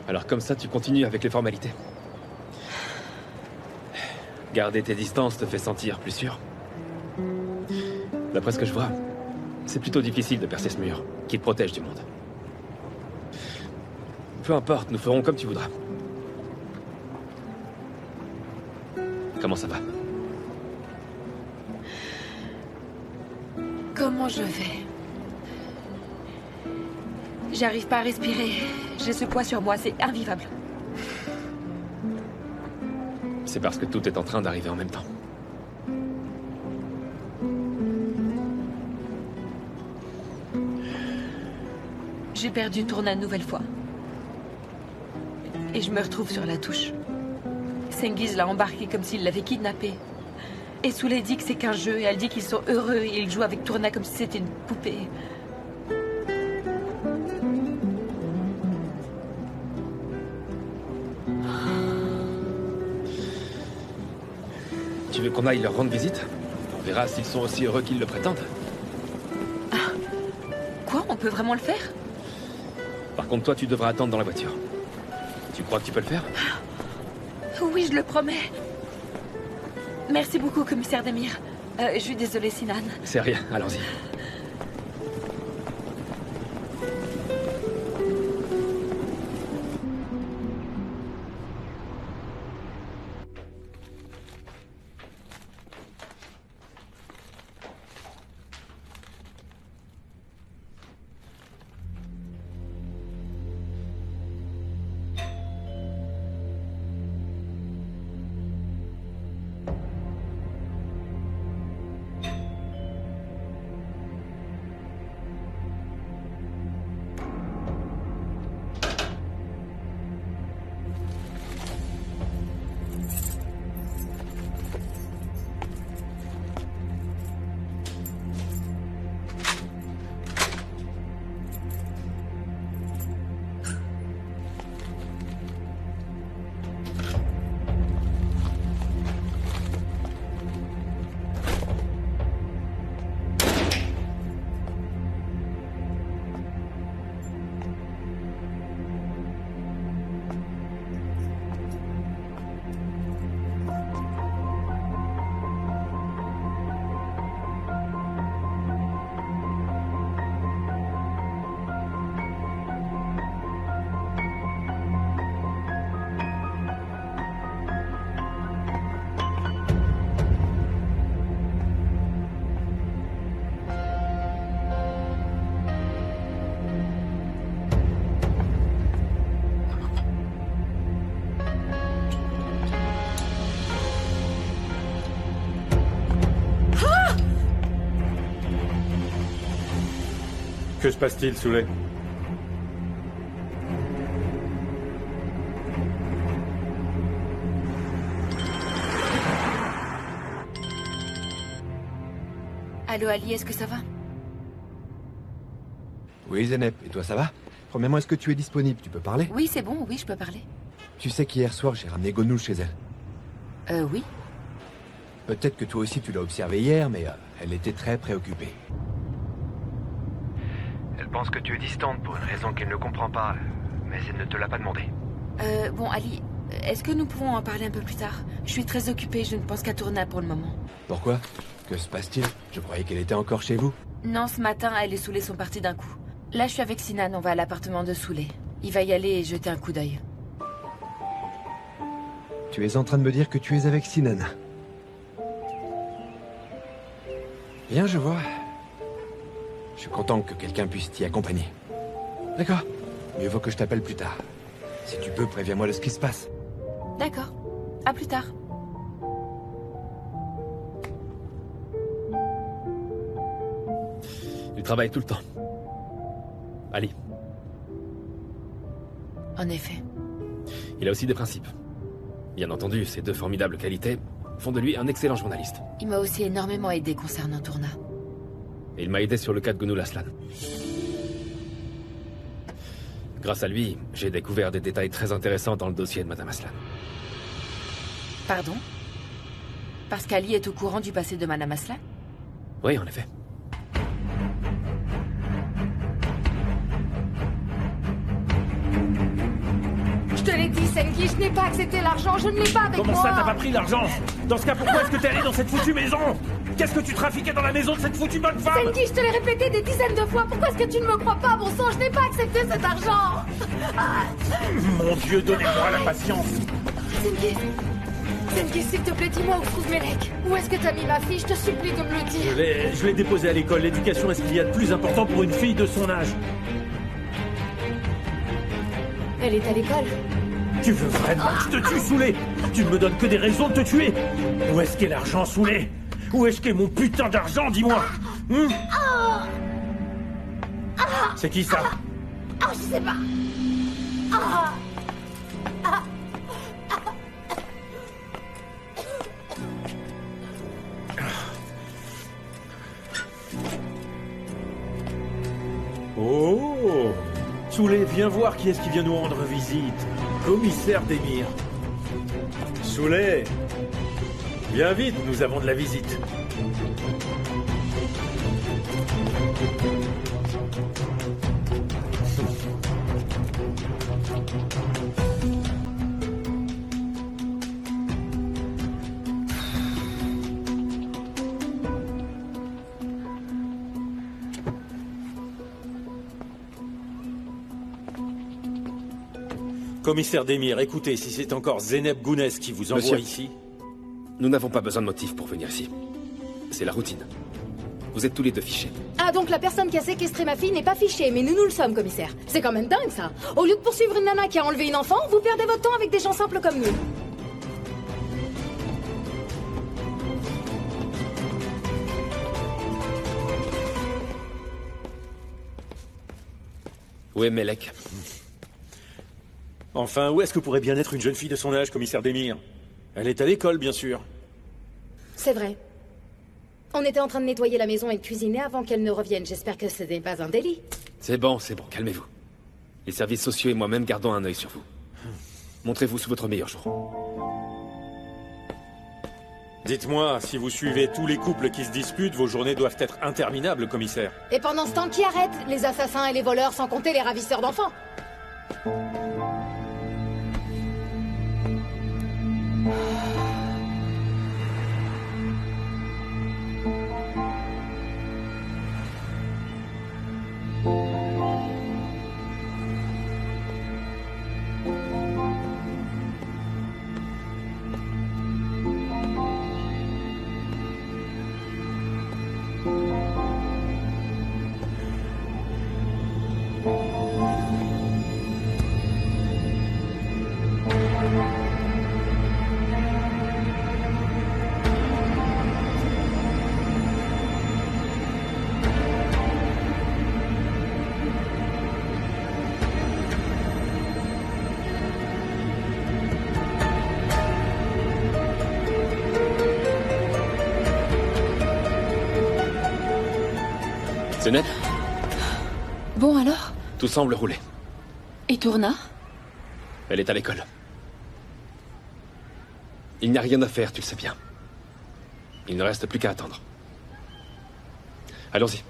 Alors comme ça, tu continues avec les formalités. Garder tes distances te fait sentir plus sûr. D'après ce que je vois, c'est plutôt difficile de percer ce mur, qui te protège du monde. Peu importe, nous ferons comme tu voudras. Comment ça va? Comment je vais? J'arrive pas à respirer. J'ai ce poids sur moi, c'est invivable. C'est parce que tout est en train d'arriver en même temps. J'ai perdu Tourna une nouvelle fois. Et je me retrouve sur la touche. Sengiz l'a embarqué comme s'il l'avait kidnappé. Et Souley dit que c'est qu'un jeu, et elle dit qu'ils sont heureux, et ils jouent avec Tourna comme si c'était une poupée. Tu veux qu'on aille leur rendre visite? On verra s'ils sont aussi heureux qu'ils le prétendent. Quoi? On peut vraiment le faire? Par contre, toi, tu devras attendre dans la voiture. Tu crois que tu peux le faire? Oui, je le promets. Merci beaucoup, commissaire Demir. Je suis désolée, Sinan. C'est rien, allons-y. Que se passe-t-il, Souley? Allô, Ali, est-ce que ça va? Oui, Zenep. Et toi, ça va? Promets-moi, est-ce que tu es disponible? Tu peux parler? Oui, c'est bon, oui, je peux parler. Tu sais qu'hier soir, j'ai ramené Gonoul chez elle. Oui. Peut-être que toi aussi, tu l'as observée hier, mais elle était très préoccupée. Elle pense que tu es distante pour une raison qu'elle ne comprend pas, mais elle ne te l'a pas demandé. Bon, Ali, est-ce que nous pouvons en parler un peu plus tard? Je suis très occupée, je ne pense qu'à Tourna pour le moment. Pourquoi? Que se passe-t-il? Je croyais qu'elle était encore chez vous. Non, ce matin, elle et Souley sont partis d'un coup. Là, je suis avec Sinan, on va à l'appartement de Souley. Il va y aller et jeter un coup d'œil. Tu es en train de me dire que tu es avec Sinan. Bien, je vois. Je suis content que quelqu'un puisse t'y accompagner. D'accord. Mieux vaut que je t'appelle plus tard. Si tu peux, préviens-moi de ce qui se passe. D'accord. À plus tard. Tu travailles tout le temps. Ali. En effet. Il a aussi des principes. Bien entendu, ces deux formidables qualités font de lui un excellent journaliste. Il m'a aussi énormément aidé concernant Tourna. Et il m'a aidé sur le cas de Gonoul Aslan. Grâce à lui, j'ai découvert des détails très intéressants dans le dossier de Madame Aslan. Pardon? Parce qu'Ali est au courant du passé de Madame Aslan? Oui, en effet. Je te l'ai dit, Senki, je n'ai pas accepté l'argent, je ne l'ai pas avec moi. Comment ça, t'as pas pris l'argent? Dans ce cas, pourquoi est-ce que t'es allé dans cette foutue maison? Qu'est-ce que tu trafiquais dans la maison de cette foutue bonne femme? Senki, je te l'ai répété des dizaines de fois, pourquoi est-ce que tu ne me crois pas, bon sang? Je n'ai pas accepté cet argent. Mon Dieu, donnez-moi la patience. Senki, s'il te plaît, dis-moi où se trouve Melek. Où est-ce que t'as mis ma fille? Je te supplie de me le dire. Je l'ai déposée à l'école. L'éducation est ce qu'il y a de plus important pour une fille de son âge. Elle est à l'école. Tu veux vraiment que je te tue, Souley? Tu ne me donnes que des raisons de te tuer. Où est-ce qu'est l'argent, Souley? Où est-ce qu'est mon putain d'argent, dis-moi? C'est qui ça? Je sais pas. Oh! Souley, viens voir qui est-ce qui vient nous rendre visite. Commissaire d'Emir. Souley! Viens vite, nous avons de la visite. Commissaire d'Emir, écoutez, si c'est encore Zeneb Gounès qui vous envoie Monsieur, ici... Nous n'avons pas besoin de motif pour venir ici. C'est la routine. Vous êtes tous les deux fichés. Ah, donc la personne qui a séquestré ma fille n'est pas fichée, mais nous le sommes, commissaire. C'est quand même dingue, ça. Au lieu de poursuivre une nana qui a enlevé une enfant, vous perdez votre temps avec des gens simples comme nous. Où est Melek? Enfin, où est-ce que pourrait bien être une jeune fille de son âge, commissaire d'Emir? Elle est à l'école, bien sûr. C'est vrai. On était en train de nettoyer la maison et de cuisiner avant qu'elle ne revienne. J'espère que ce n'est pas un délit. C'est bon, calmez-vous. Les services sociaux et moi-même gardons un œil sur vous. Montrez-vous sous votre meilleur jour. Dites-moi, si vous suivez tous les couples qui se disputent, vos journées doivent être interminables, commissaire. Et pendant ce temps, qui arrête les assassins et les voleurs, sans compter les ravisseurs d'enfants? Zenep, Bon alors? tout semble rouler. Et Tourna? Elle est à l'école. Il n'y a rien à faire, tu le sais bien. Il ne reste plus qu'à attendre. Allons-y.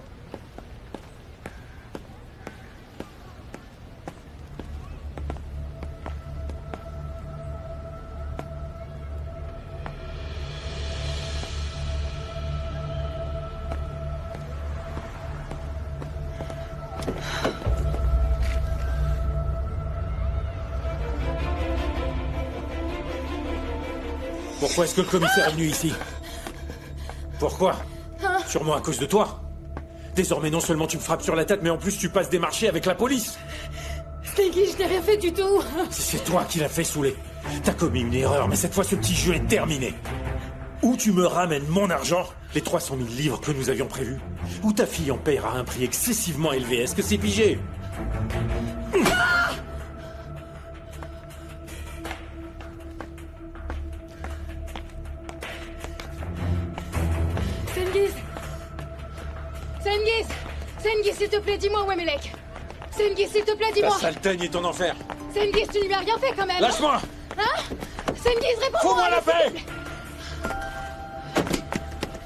Pourquoi est-ce que le commissaire est venu ici? Pourquoi? Sûrement à cause de toi. Désormais, non seulement tu me frappes sur la tête, mais en plus tu passes des marchés avec la police. Stinky, je n'ai rien fait du tout. C'est toi qui l'as fait saouler. T'as commis une erreur, mais cette fois ce petit jeu est terminé. Ou tu me ramènes mon argent, les 300 000 livres que nous avions prévus, ou ta fille en paiera un prix excessivement élevé. Est-ce que c'est pigé? Sengiz, s'il te plaît, dis-moi où est Melek. Sengiz, s'il te plaît, dis-moi. Ta sale teigne est en enfer. Sengiz, tu ne lui as rien fait quand même. Lâche-moi. Hein? Sengiz, réponds-moi. Fous-moi la paix.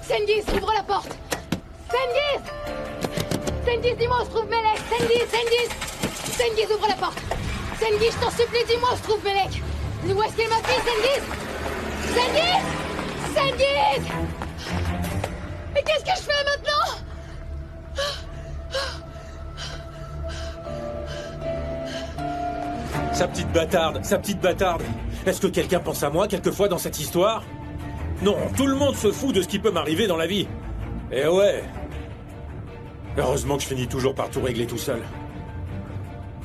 Sengiz, ouvre la porte. Sengiz. Sengiz, dis-moi où se trouve Melek. Sengiz, ouvre la porte. Sengiz, je t'en supplie, dis-moi où se trouve Melek. Où est-ce qu'est ma fille, Sengiz? Mais qu'est-ce que je fais maintenant? Sa petite bâtarde. Est-ce que quelqu'un pense à moi quelquefois dans cette histoire? Non, tout le monde se fout de ce qui peut m'arriver dans la vie. Eh ouais. Heureusement que je finis toujours par tout régler tout seul.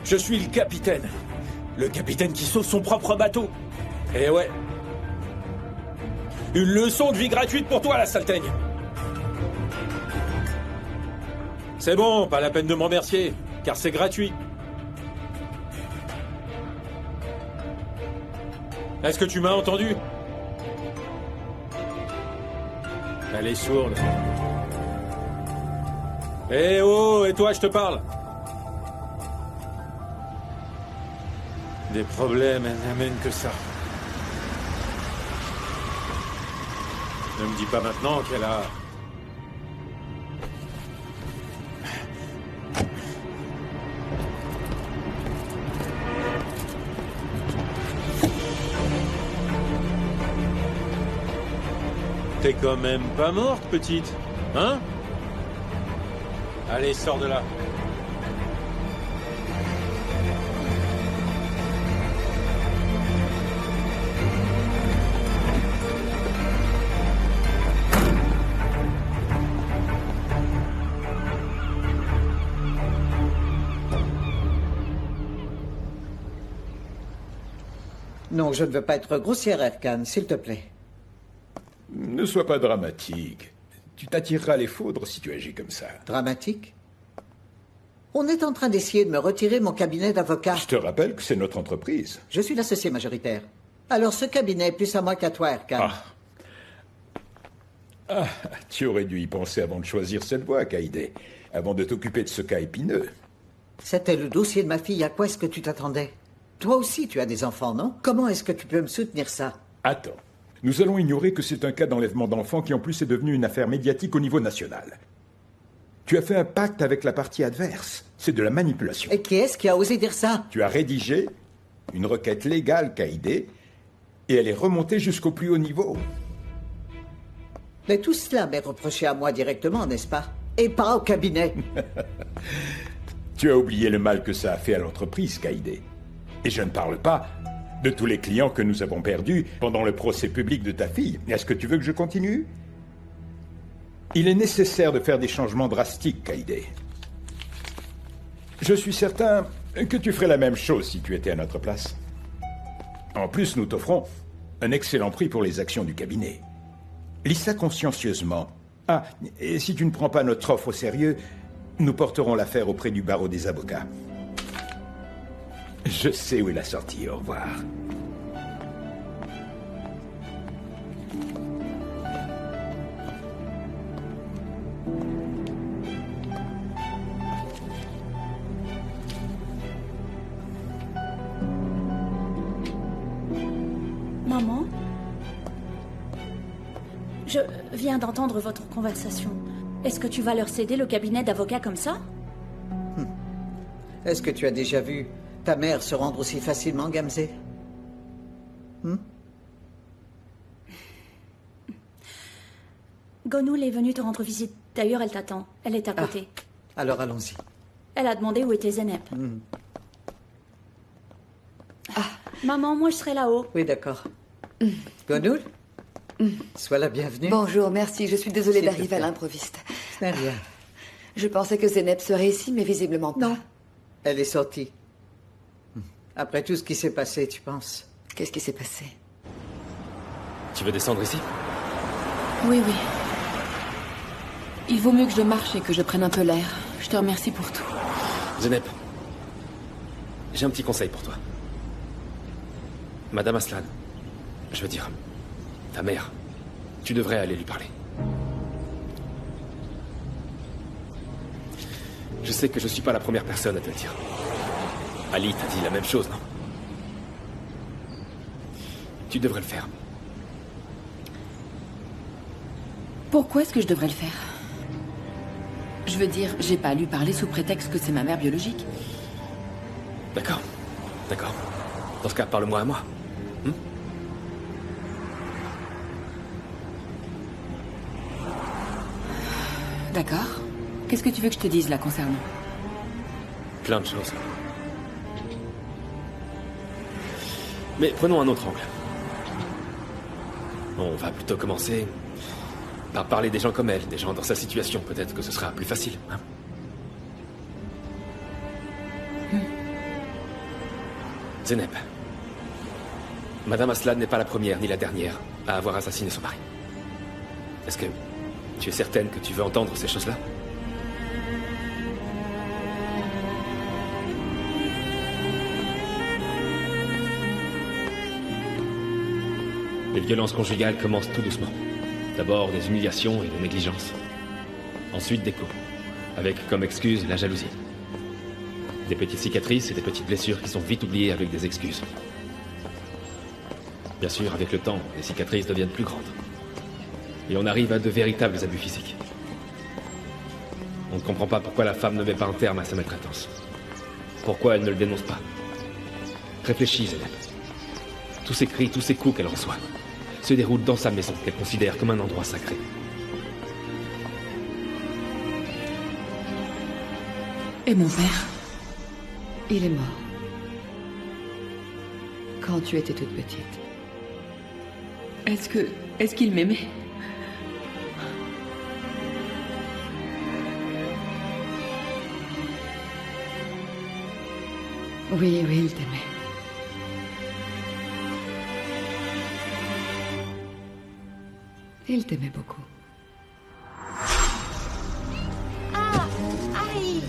Je suis le capitaine. Le capitaine qui sauve son propre bateau. Eh ouais. Une leçon de vie gratuite pour toi, la sale teigne. C'est bon, pas la peine de m'en remercier, car c'est gratuit. Est-ce que tu m'as entendu? Elle est sourde. Eh oh, et toi, je te parle. Des problèmes, elles n'amènent que ça. Ne me dis pas maintenant qu'elle a... T'es quand même pas morte, petite. Hein? Allez, sors de là. Non, je ne veux pas être grossière, Erkan, s'il te plaît. Ne sois pas dramatique. Tu t'attireras les foudres si tu agis comme ça. Dramatique? On est en train d'essayer de me retirer mon cabinet d'avocat. Je te rappelle que c'est notre entreprise. Je suis l'associé majoritaire. Alors ce cabinet est plus à moi qu'à toi, Erkan. Tu aurais dû y penser avant de choisir cette voie, Kaïdé. Avant de t'occuper de ce cas épineux. C'était le dossier de ma fille. À quoi est-ce que tu t'attendais? Toi aussi, tu as des enfants, non? Comment est-ce que tu peux me soutenir ça? Attends. Nous allons ignorer que c'est un cas d'enlèvement d'enfants qui en plus est devenu une affaire médiatique au niveau national. Tu as fait un pacte avec la partie adverse. C'est de la manipulation. Et qui est-ce qui a osé dire ça? Tu as rédigé une requête légale, Kaïdé, et elle est remontée jusqu'au plus haut niveau. Mais tout cela m'est reproché à moi directement, n'est-ce pas? Et pas au cabinet. Tu as oublié le mal que ça a fait à l'entreprise, Kaïdé. Et je ne parle pas de tous les clients que nous avons perdus pendant le procès public de ta fille. Est-ce que tu veux que je continue? Il est nécessaire de faire des changements drastiques, Kaïdé. Je suis certain que tu ferais la même chose si tu étais à notre place. En plus, nous t'offrons un excellent prix pour les actions du cabinet. Lis ça consciencieusement. Ah, et si tu ne prends pas notre offre au sérieux, nous porterons l'affaire auprès du barreau des avocats. Je sais où est la sortie. Au revoir. Je viens d'entendre votre conversation. Est-ce que tu vas leur céder le cabinet d'avocat comme ça? Est-ce que tu as déjà vu ta mère se rendre aussi facilement, Gamzé? Gonoul est venue te rendre visite. D'ailleurs, elle t'attend. Elle est à côté. Alors allons-y. Elle a demandé où était Zeneb. Maman, moi je serai là-haut. Oui, d'accord. Gonoul, sois la bienvenue. Bonjour, merci. Je suis désolée S'il te d'arriver à plaît. l'improviste. Ce n'est rien. Je pensais que Zeneb serait ici, mais visiblement pas. Non. Elle est sortie. Après tout ce qui s'est passé, tu penses? Qu'est-ce qui s'est passé? Tu veux descendre ici? Oui, oui. Il vaut mieux que je marche et que je prenne un peu l'air. Je te remercie pour tout. Zeneb, j'ai un petit conseil pour toi. Madame Aslan, je veux dire, ta mère, tu devrais aller lui parler. Je sais que je suis pas la première personne à te le dire. Ali t'a dit la même chose, non? Tu devrais le faire. Pourquoi est-ce que je devrais le faire? Je veux dire, j'ai pas à lui parler sous prétexte que c'est ma mère biologique. D'accord, d'accord. Dans ce cas, parle-moi à moi. D'accord. Qu'est-ce que tu veux que je te dise là concernant? Plein de choses. Mais prenons un autre angle. On va plutôt commencer par parler des gens comme elle, des gens dans sa situation. Peut-être que ce sera plus facile. Hein? Zeneb. Madame Aslan n'est pas la première ni la dernière à avoir assassiné son mari. Est-ce que tu es certaine que tu veux entendre ces choses-là? Les violences conjugales commencent tout doucement. D'abord des humiliations et des négligences. Ensuite des coups, avec comme excuse la jalousie. Des petites cicatrices et des petites blessures qui sont vite oubliées avec des excuses. Bien sûr, avec le temps, les cicatrices deviennent plus grandes. Et on arrive à de véritables abus physiques. On ne comprend pas pourquoi la femme ne met pas un terme à sa maltraitance. Pourquoi elle ne le dénonce pas. Réfléchis, Zeneb. Tous ces cris, tous ces coups qu'elle reçoit se déroulent dans sa maison, qu'elle considère comme un endroit sacré. Et mon père? Il est mort. Quand tu étais toute petite. Est-ce qu'il m'aimait? Oui, oui, il t'aimait. Il t'aimait beaucoup. Ah, aïe.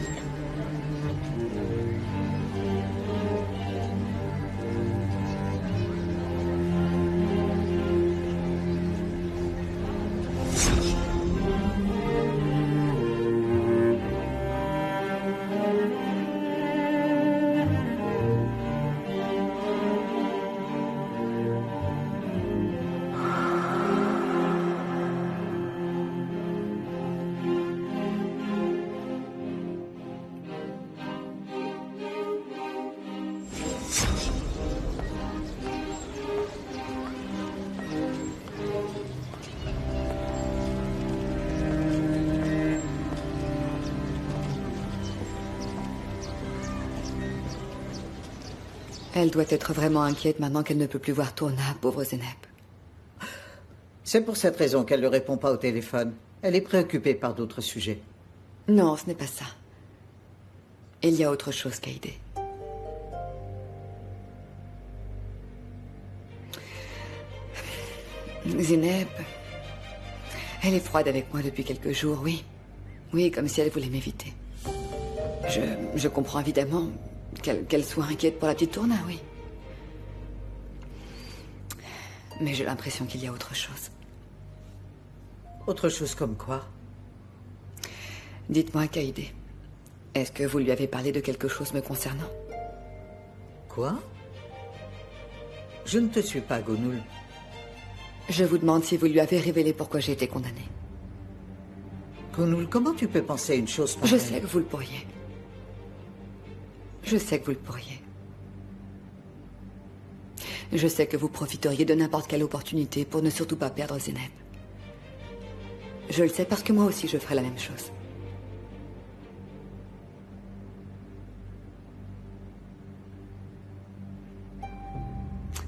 Elle doit être vraiment inquiète maintenant qu'elle ne peut plus voir Tourna, pauvre Zeneb. C'est pour cette raison qu'elle ne répond pas au téléphone. Elle est préoccupée par d'autres sujets. Non, ce n'est pas ça. Il y a autre chose, Kaïdé. Zeneb, elle est froide avec moi depuis quelques jours, oui. Oui, comme si elle voulait m'éviter. Je comprends évidemment qu'elle soit inquiète pour la petite Tourna, oui. Mais j'ai l'impression qu'il y a autre chose. Autre chose comme quoi? Dites-moi, Kaïdé, est-ce que vous lui avez parlé de quelque chose me concernant? Quoi? Je ne te suis pas, Gonoul. Je vous demande si vous lui avez révélé pourquoi j'ai été condamnée. Kunul, comment tu peux penser une chose pareille? Je sais que vous le pourriez. Je sais que vous le pourriez. Je sais que vous profiteriez de n'importe quelle opportunité pour ne surtout pas perdre Zeynep. Je le sais parce que moi aussi je ferais la même chose.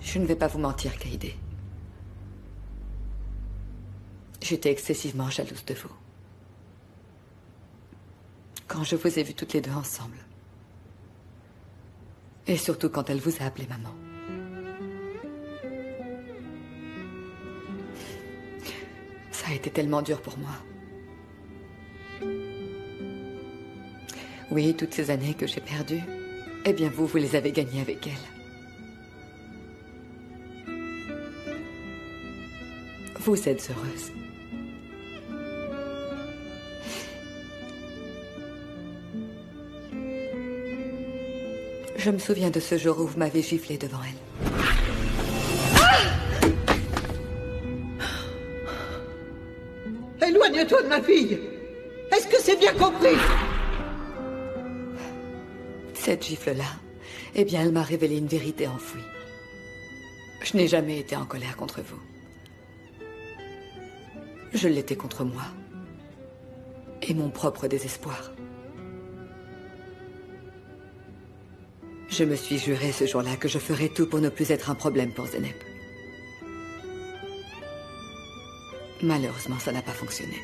Je ne vais pas vous mentir, Kaïdé. J'étais excessivement jalouse de vous. Quand je vous ai vues toutes les deux ensemble. Et surtout quand elle vous a appelé maman. Ça a été tellement dur pour moi. Oui, toutes ces années que j'ai perdues, eh bien vous les avez gagnées avec elle. Vous êtes heureuse. Je me souviens de ce jour où vous m'avez giflé devant elle. Éloigne-toi de ma fille. Est-ce que c'est bien compris? Cette gifle-là, eh bien, elle m'a révélé une vérité enfouie. Je n'ai jamais été en colère contre vous. Je l'étais contre moi. Et mon propre désespoir. Je me suis juré ce jour-là que je ferais tout pour ne plus être un problème pour Zeynep. Malheureusement, ça n'a pas fonctionné.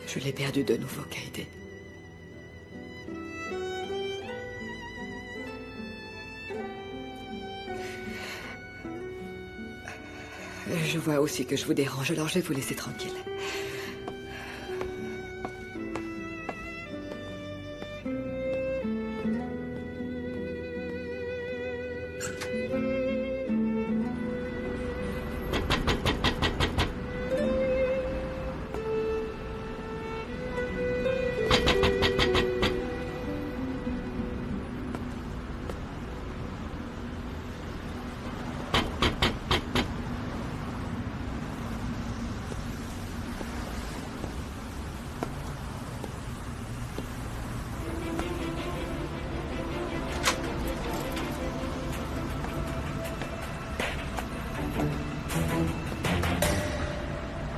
Je l'ai perdu de nouveau, Kaïdé. Je vois aussi que je vous dérange, alors je vais vous laisser tranquille.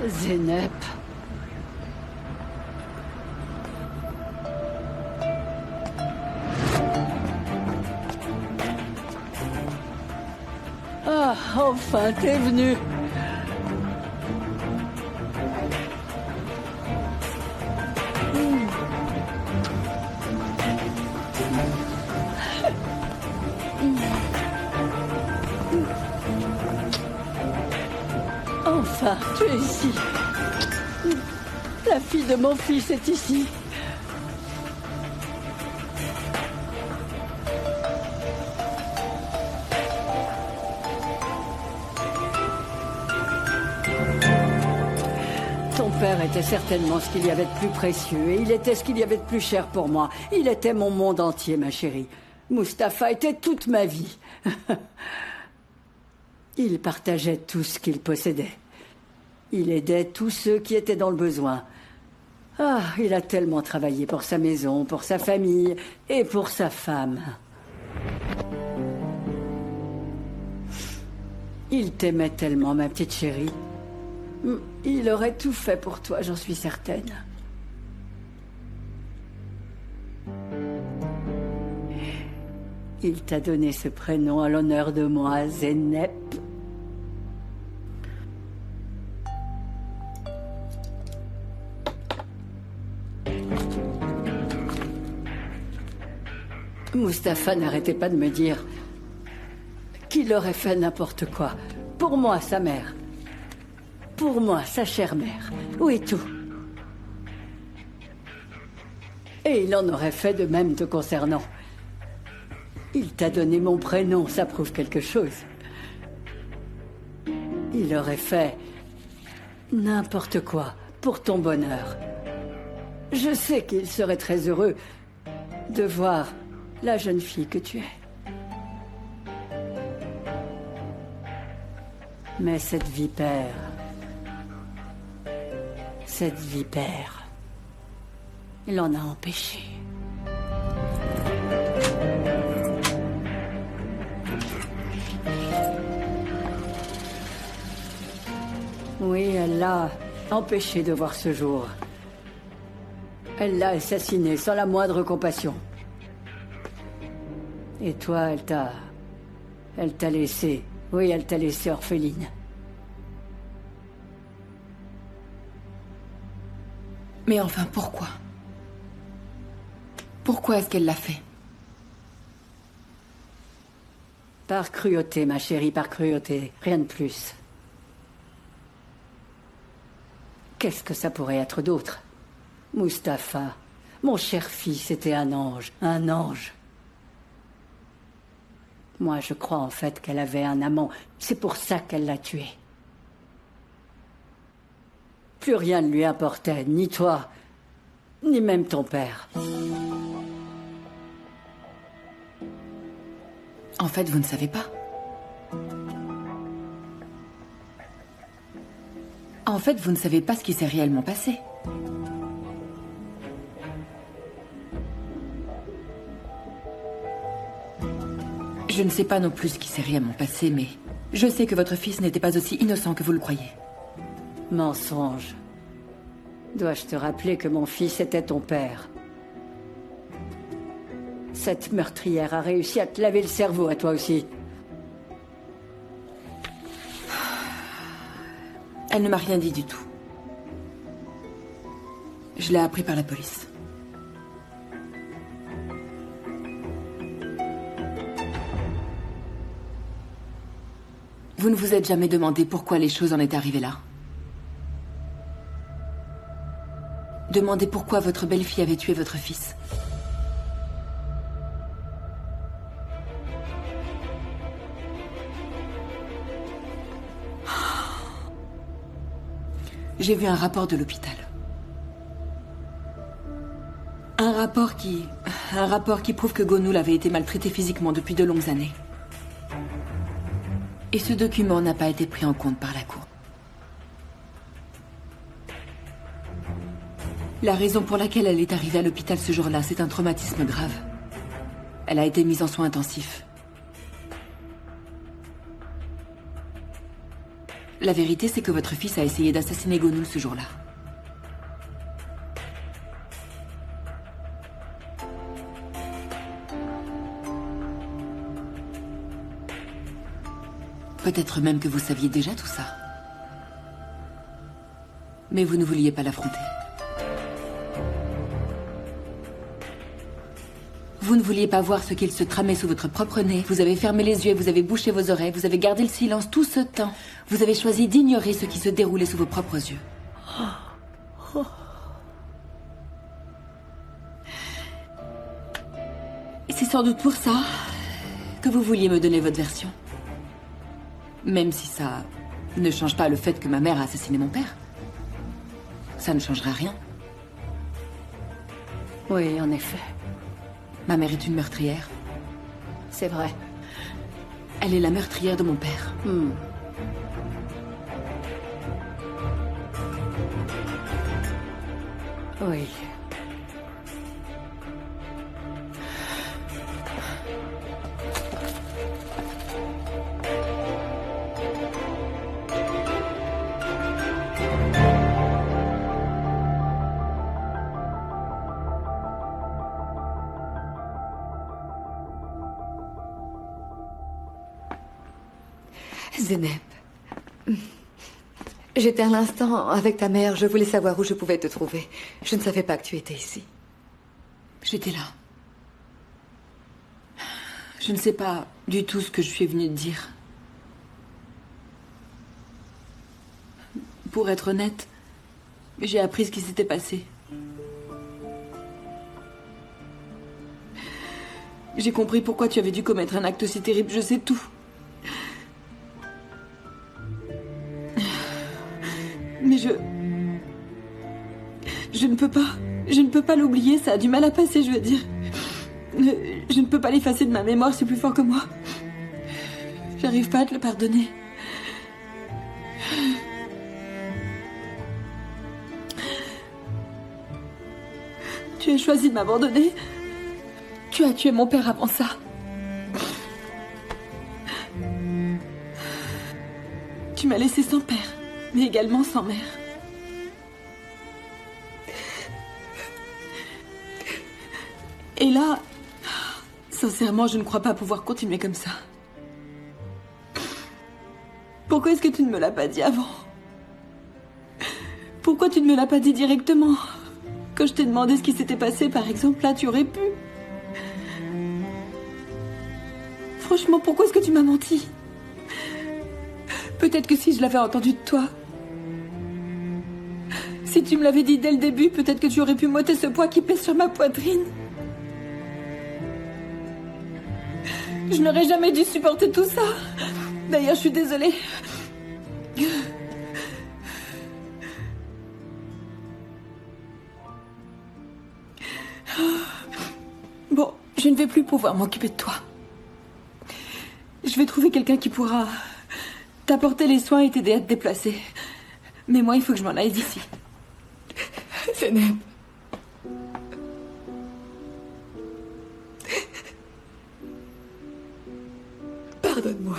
Zeynep. Ah, enfin, t'es venue. Enfin, tu es ici. La fille de mon fils est ici. Ton père était certainement ce qu'il y avait de plus précieux, et il était ce qu'il y avait de plus cher pour moi. Il était mon monde entier, ma chérie. Mustapha était toute ma vie. Il partageait tout ce qu'il possédait. Il aidait tous ceux qui étaient dans le besoin. Ah, il a tellement travaillé pour sa maison, pour sa famille et pour sa femme. Il t'aimait tellement, ma petite chérie. Il aurait tout fait pour toi, j'en suis certaine. Il t'a donné ce prénom à l'honneur de moi, Zeynep. Mustapha n'arrêtait pas de me dire qu'il aurait fait n'importe quoi. Pour moi, sa mère. Pour moi, sa chère mère. Oui, tout. Et il en aurait fait de même te concernant. Il t'a donné mon prénom, ça prouve quelque chose. Il aurait fait n'importe quoi pour ton bonheur. Je sais qu'il serait très heureux de voir la jeune fille que tu es. Mais cette vipère, il en a empêché. Oui, elle l'a empêché de voir ce jour. Elle l'a assassiné sans la moindre compassion. Et toi, elle t'a laissé. Oui, elle t'a laissé orpheline. Mais enfin, pourquoi? Pourquoi est-ce qu'elle l'a fait? Par cruauté, ma chérie, par cruauté. Rien de plus. Qu'est-ce que ça pourrait être d'autre? Mustapha, mon cher fils, était un ange. Un ange. Moi, je crois en fait qu'elle avait un amant. C'est pour ça qu'elle l'a tué. Plus rien ne lui importait, ni toi, ni même ton père. En fait, vous ne savez pas. En fait, vous ne savez pas ce qui s'est réellement passé. Je ne sais pas non plus ce qui s'est réellement passé, mais je sais que votre fils n'était pas aussi innocent que vous le croyez. Mensonge. Dois-je te rappeler que mon fils était ton père? Cette meurtrière a réussi à te laver le cerveau, à toi aussi. Elle ne m'a rien dit du tout. Je l'ai appris par la police. Vous ne vous êtes jamais demandé pourquoi les choses en étaient arrivées là? Demandez pourquoi votre belle-fille avait tué votre fils. J'ai vu un rapport de l'hôpital. Un rapport qui prouve que Gonul avait été maltraité physiquement depuis de longues années. Et ce document n'a pas été pris en compte par la cour. La raison pour laquelle elle est arrivée à l'hôpital ce jour-là, c'est un traumatisme grave. Elle a été mise en soins intensifs. La vérité, c'est que votre fils a essayé d'assassiner Gonul ce jour-là. Peut-être même que vous saviez déjà tout ça. Mais vous ne vouliez pas l'affronter. Vous ne vouliez pas voir ce qu'il se tramait sous votre propre nez. Vous avez fermé les yeux et vous avez bouché vos oreilles. Vous avez gardé le silence tout ce temps. Vous avez choisi d'ignorer ce qui se déroulait sous vos propres yeux. Et c'est sans doute pour ça que vous vouliez me donner votre version. Même si ça ne change pas le fait que ma mère a assassiné mon père. Ça ne changera rien. Oui, en effet. Ma mère est une meurtrière. C'est vrai. Elle est la meurtrière de mon père. Oui. Zeynep, j'étais à l'instant avec ta mère. Je voulais savoir où je pouvais te trouver. Je ne savais pas que tu étais ici. J'étais là. Je ne sais pas du tout ce que je suis venue te dire. Pour être honnête, j'ai appris ce qui s'était passé. J'ai compris pourquoi tu avais dû commettre un acte si terrible. Je sais tout. Mais je ne peux pas l'oublier, ça a du mal à passer, je veux dire. Je ne peux pas l'effacer de ma mémoire, c'est plus fort que moi. J'arrive pas à te le pardonner. Tu as choisi de m'abandonner. Tu as tué mon père avant ça. Tu m'as laissé sans père, mais également sans mère. Et là, sincèrement, je ne crois pas pouvoir continuer comme ça. Pourquoi est-ce que tu ne me l'as pas dit avant? Pourquoi tu ne me l'as pas dit directement? Quand je t'ai demandé ce qui s'était passé, par exemple, là, tu aurais pu. Franchement, pourquoi est-ce que tu m'as menti? Peut-être que si je l'avais entendu de toi, si tu me l'avais dit dès le début, peut-être que tu aurais pu m'ôter ce poids qui pèse sur ma poitrine. Je n'aurais jamais dû supporter tout ça. D'ailleurs, je suis désolée. Bon, je ne vais plus pouvoir m'occuper de toi. Je vais trouver quelqu'un qui pourra t'apporter les soins et t'aider à te déplacer. Mais moi, il faut que je m'en aille d'ici. Zeynep. Pardonne-moi.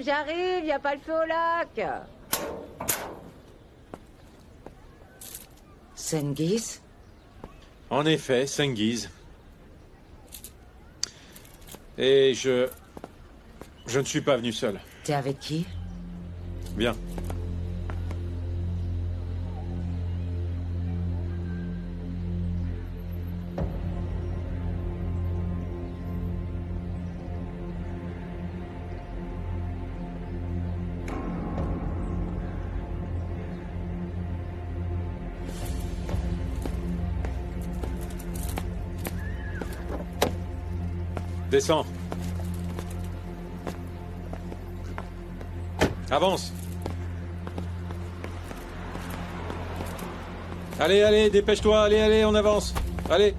J'arrive, y a pas le feu au lac. Cengiz? En effet, Cengiz. Et je ne suis pas venu seul. T'es avec qui? Bien. Descends. Avance. Allez, dépêche-toi, allez, on avance. Allez.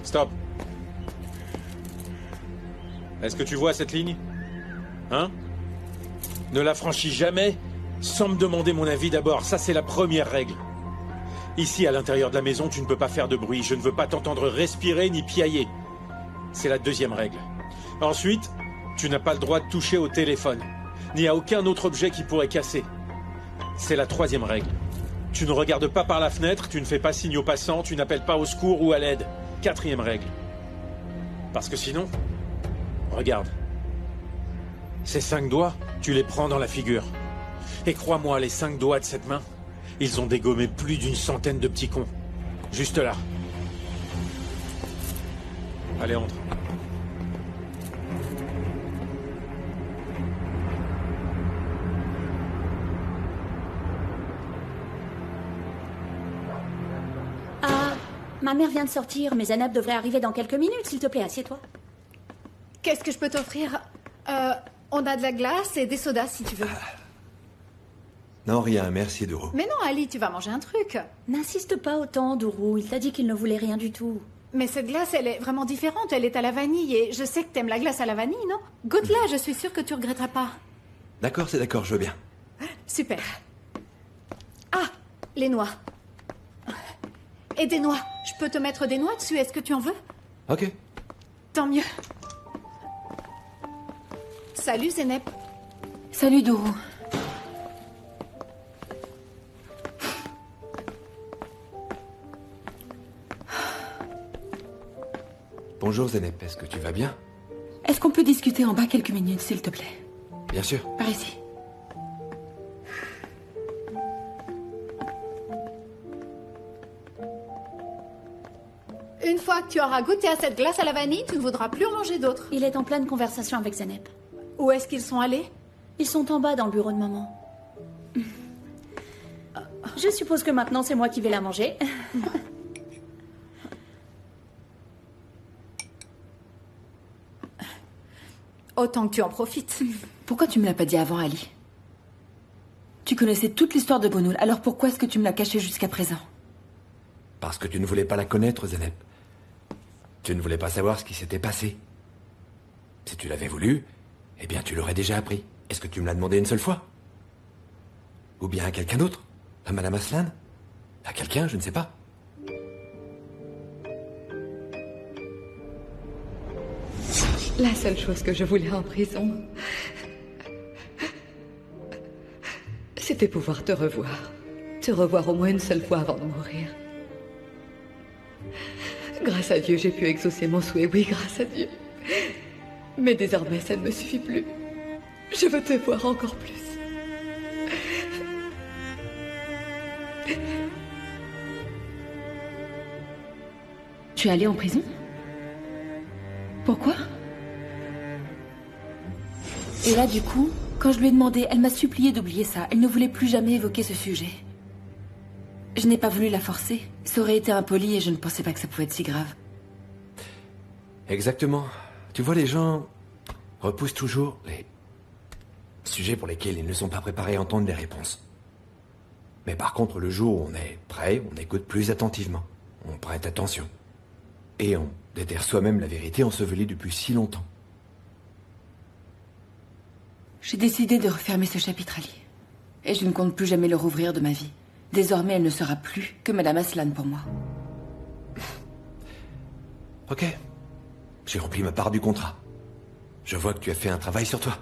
Stop. Est-ce que tu vois cette ligne? Hein? Ne la franchis jamais sans me demander mon avis d'abord. Ça, c'est la première règle. Ici, à l'intérieur de la maison, tu ne peux pas faire de bruit. Je ne veux pas t'entendre respirer ni piailler. C'est la deuxième règle. Ensuite, tu n'as pas le droit de toucher au téléphone, ni à aucun autre objet qui pourrait casser. C'est la troisième règle. Tu ne regardes pas par la fenêtre, tu ne fais pas signe aux passants, tu n'appelles pas au secours ou à l'aide. Quatrième règle. Parce que sinon, regarde. Ces 5 doigts, tu les prends dans la figure. Et crois-moi, les 5 doigts de cette main, ils ont dégommé plus d'100 de petits cons. Juste là. Allez, entre. Ah, ma mère vient de sortir, mais Zeynep devrait arriver dans quelques minutes. S'il te plaît, assieds-toi. Qu'est-ce que je peux t'offrir? On a de la glace et des sodas si tu veux. Non, rien, merci, Douro. Mais non, Ali, tu vas manger un truc. N'insiste pas autant, Dourou. Il t'a dit qu'il ne voulait rien du tout. Mais cette glace, elle est vraiment différente. Elle est à la vanille et je sais que t'aimes la glace à la vanille, non? Goûte-la, je suis sûre que tu regretteras pas. D'accord, c'est d'accord, je veux bien. Super. Ah, les noix. Et des noix. Je peux te mettre des noix dessus, est-ce que tu en veux? Ok. Tant mieux. Salut, Zeynep. Salut, Dourou. Bonjour, Zeynep, est-ce que tu vas bien? Est-ce qu'on peut discuter en bas quelques minutes, s'il te plaît? Bien sûr. Par ici. Une fois que tu auras goûté à cette glace à la vanille, tu ne voudras plus en manger d'autres. Il est en pleine conversation avec Zeynep. Où est-ce qu'ils sont allés? Ils sont en bas dans le bureau de maman. Je suppose que maintenant c'est moi qui vais la manger. Autant que tu en profites. Pourquoi tu me l'as pas dit avant, Ali? Tu connaissais toute l'histoire de Bonoul, alors pourquoi est-ce que tu me l'as cachée jusqu'à présent? Parce que tu ne voulais pas la connaître, Zeynep. Tu ne voulais pas savoir ce qui s'était passé. Si tu l'avais voulu, eh bien tu l'aurais déjà appris. Est-ce que tu me l'as demandé une seule fois? Ou bien à quelqu'un d'autre? À Madame Aslan? À quelqu'un, je ne sais pas. La seule chose que je voulais en prison, c'était pouvoir te revoir. Te revoir au moins une seule fois avant de mourir. Grâce à Dieu, j'ai pu exaucer mon souhait, oui, grâce à Dieu. Mais désormais, ça ne me suffit plus. Je veux te voir encore plus. Tu es allée en prison? Pourquoi? Et là, du coup, quand je lui ai demandé, elle m'a supplié d'oublier ça. Elle ne voulait plus jamais évoquer ce sujet. Je n'ai pas voulu la forcer. Ça aurait été impoli et je ne pensais pas que ça pouvait être si grave. Exactement. Tu vois, les gens repoussent toujours les sujets pour lesquels ils ne sont pas préparés à entendre des réponses. Mais par contre, le jour où on est prêt, on écoute plus attentivement. On prête attention. Et on déterre soi-même la vérité ensevelie depuis si longtemps. J'ai décidé de refermer ce chapitre, Ali. Et je ne compte plus jamais le rouvrir de ma vie. Désormais, elle ne sera plus que Madame Aslan pour moi. Ok. J'ai rempli ma part du contrat. Je vois que tu as fait un travail sur toi.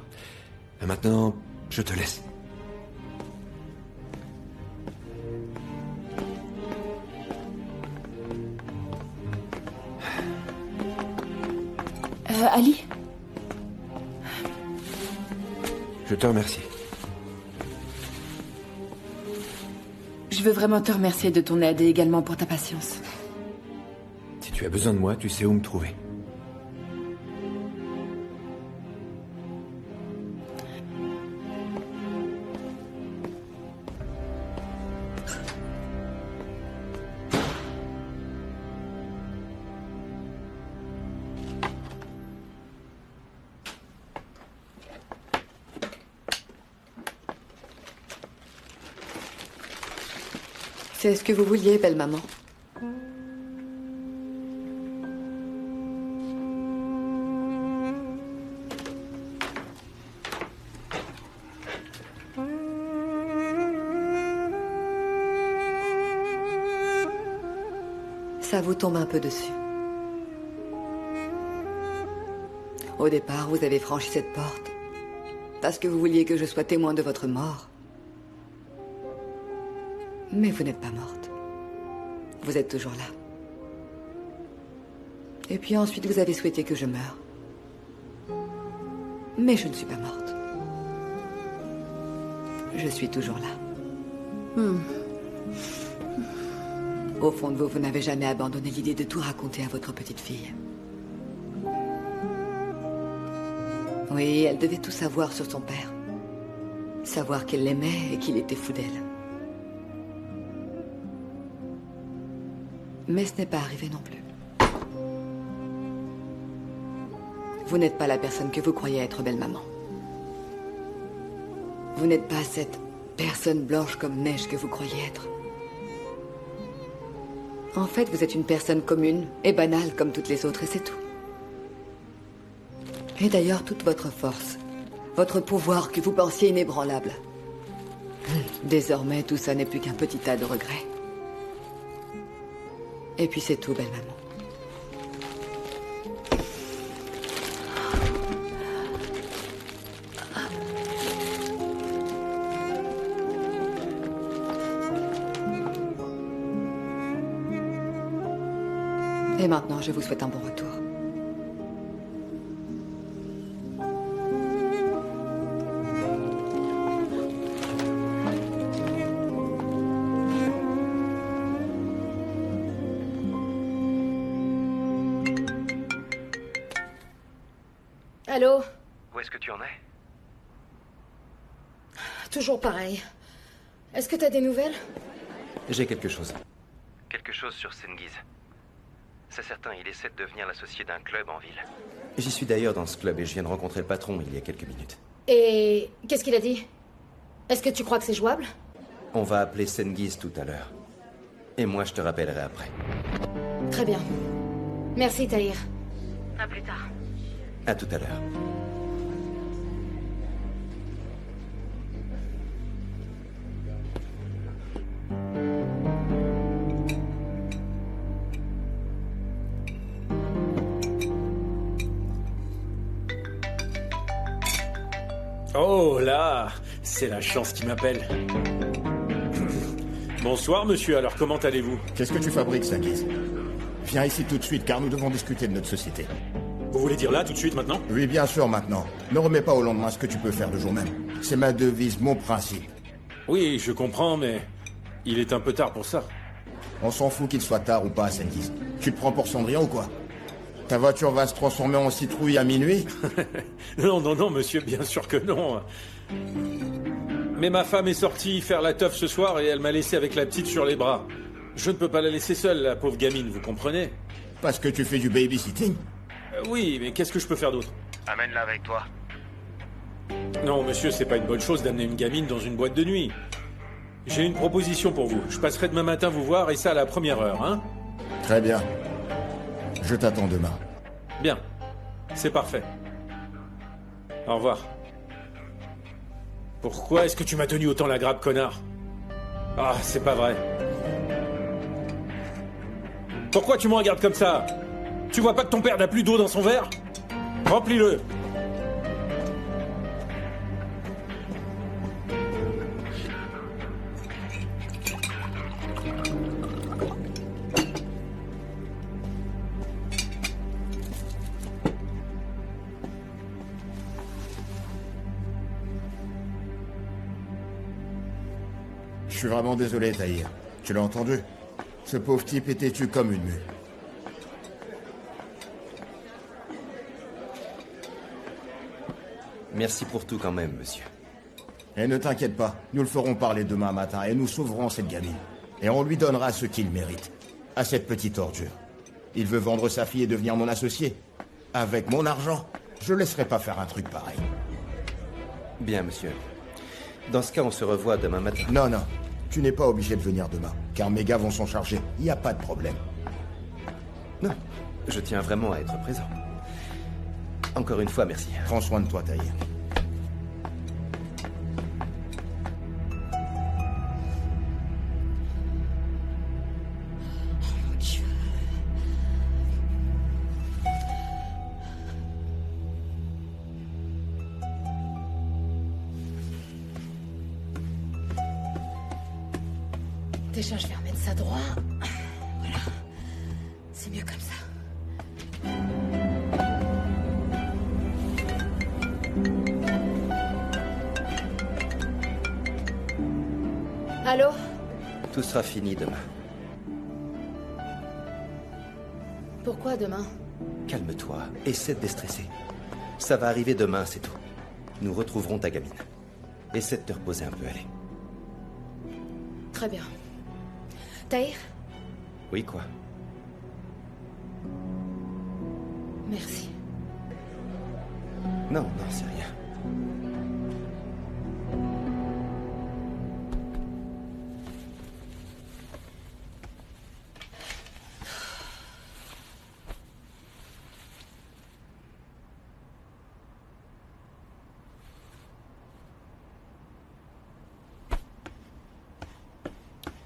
Et maintenant, je te laisse. Ali? Je te remercie. Je veux vraiment te remercier de ton aide et également pour ta patience. Si tu as besoin de moi, tu sais où me trouver. C'est ce que vous vouliez, belle maman. Ça vous tombe un peu dessus. Au départ, vous avez franchi cette porte parce que vous vouliez que je sois témoin de votre mort. Mais vous n'êtes pas morte. Vous êtes toujours là. Et puis ensuite, vous avez souhaité que je meure. Mais je ne suis pas morte. Je suis toujours là. Au fond de vous, vous n'avez jamais abandonné l'idée de tout raconter à votre petite fille. Oui, elle devait tout savoir sur son père. Savoir qu'elle l'aimait et qu'il était fou d'elle. Mais ce n'est pas arrivé non plus. Vous n'êtes pas la personne que vous croyez être, belle maman. Vous n'êtes pas cette personne blanche comme neige que vous croyez être. En fait, vous êtes une personne commune et banale comme toutes les autres, et c'est tout. Et d'ailleurs, toute votre force, votre pouvoir que vous pensiez inébranlable. Désormais, tout ça n'est plus qu'un petit tas de regrets. Et puis c'est tout, belle maman. Et maintenant, je vous souhaite un bon retour. Allô? Où est-ce que tu en es? Toujours pareil. Est-ce que t'as des nouvelles? J'ai quelque chose. Quelque chose sur Sengiz. C'est certain, il essaie de devenir l'associé d'un club en ville. J'y suis d'ailleurs dans ce club et je viens de rencontrer le patron il y a quelques minutes. Et qu'est-ce qu'il a dit? Est-ce que tu crois que c'est jouable? On va appeler Sengiz tout à l'heure. Et moi, je te rappellerai après. Très bien. Merci, Tahir. À plus tard. À tout à l'heure. Oh là, c'est la chance qui m'appelle. Bonsoir monsieur, alors comment allez-vous? Qu'est-ce que tu fabriques, Sengiz? Viens ici tout de suite car nous devons discuter de notre société. Vous voulez dire là, tout de suite, maintenant? Oui, bien sûr, maintenant. Ne remets pas au lendemain ce que tu peux faire le jour même. C'est ma devise, mon principe. Oui, je comprends, mais il est un peu tard pour ça. On s'en fout qu'il soit tard ou pas, Sengiz. Tu te prends pour Cendrillon ou quoi? Ta voiture va se transformer en citrouille à minuit? Non, non, non, monsieur, bien sûr que non. Mais ma femme est sortie faire la teuf ce soir et elle m'a laissé avec la petite sur les bras. Je ne peux pas la laisser seule, la pauvre gamine, vous comprenez? Parce que tu fais du babysitting? Oui, mais qu'est-ce que je peux faire d'autre? Amène-la avec toi. Non, monsieur, c'est pas une bonne chose d'amener une gamine dans une boîte de nuit. J'ai une proposition pour vous. Je passerai demain matin vous voir et ça à la première heure, hein? Très bien. Je t'attends demain. Bien. C'est parfait. Au revoir. Pourquoi est-ce que tu m'as tenu autant la grappe, connard? Ah, c'est pas vrai. Pourquoi tu me regardes comme ça? Tu vois pas que ton père n'a plus d'eau dans son verre? Remplis-le. Je suis vraiment désolé, Tahir. Tu l'as entendu? Ce pauvre type est têtu comme une mule. Merci pour tout quand même, monsieur. Et ne t'inquiète pas, nous le ferons parler demain matin et nous sauverons cette gamine. Et on lui donnera ce qu'il mérite. À cette petite ordure. Il veut vendre sa fille et devenir mon associé. Avec mon argent, je laisserai pas faire un truc pareil. Bien, monsieur. Dans ce cas, on se revoit demain matin. Non, non. Tu n'es pas obligé de venir demain, car mes gars vont s'en charger. Il n'y a pas de problème. Non, je tiens vraiment à être présent. Encore une fois, merci. Prends soin de toi, Tahir. Déjà, je vais remettre ça droit. Voilà. C'est mieux comme ça. Allô? Tout sera fini demain. Pourquoi demain? Calme-toi. Essaie de déstresser. Ça va arriver demain, c'est tout. Nous retrouverons ta gamine. Essaie de te reposer un peu, allez. Très bien. Tahir? Oui, quoi? Merci. Non, c'est rien.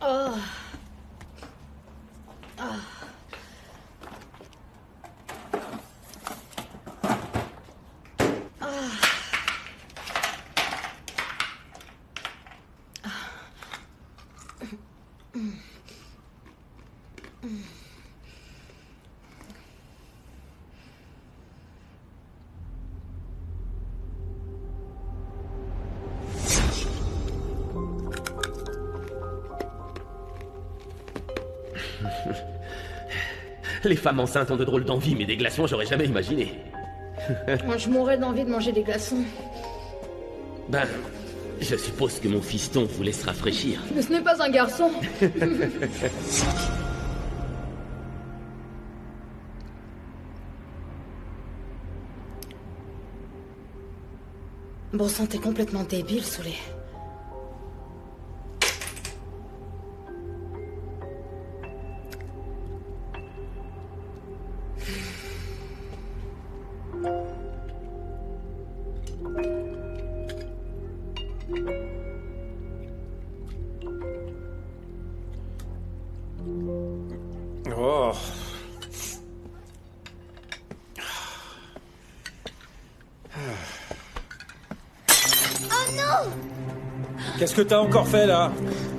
Oh. Les femmes enceintes ont de drôles d'envie, mais des glaçons, j'aurais jamais imaginé. Moi, je mourrais d'envie de manger des glaçons. Ben, je suppose que mon fiston vous laisse rafraîchir. Mais ce n'est pas un garçon. Bon sang, t'es complètement débile, Soulé. Oh. Oh non! Qu'est-ce que t'as encore fait, là?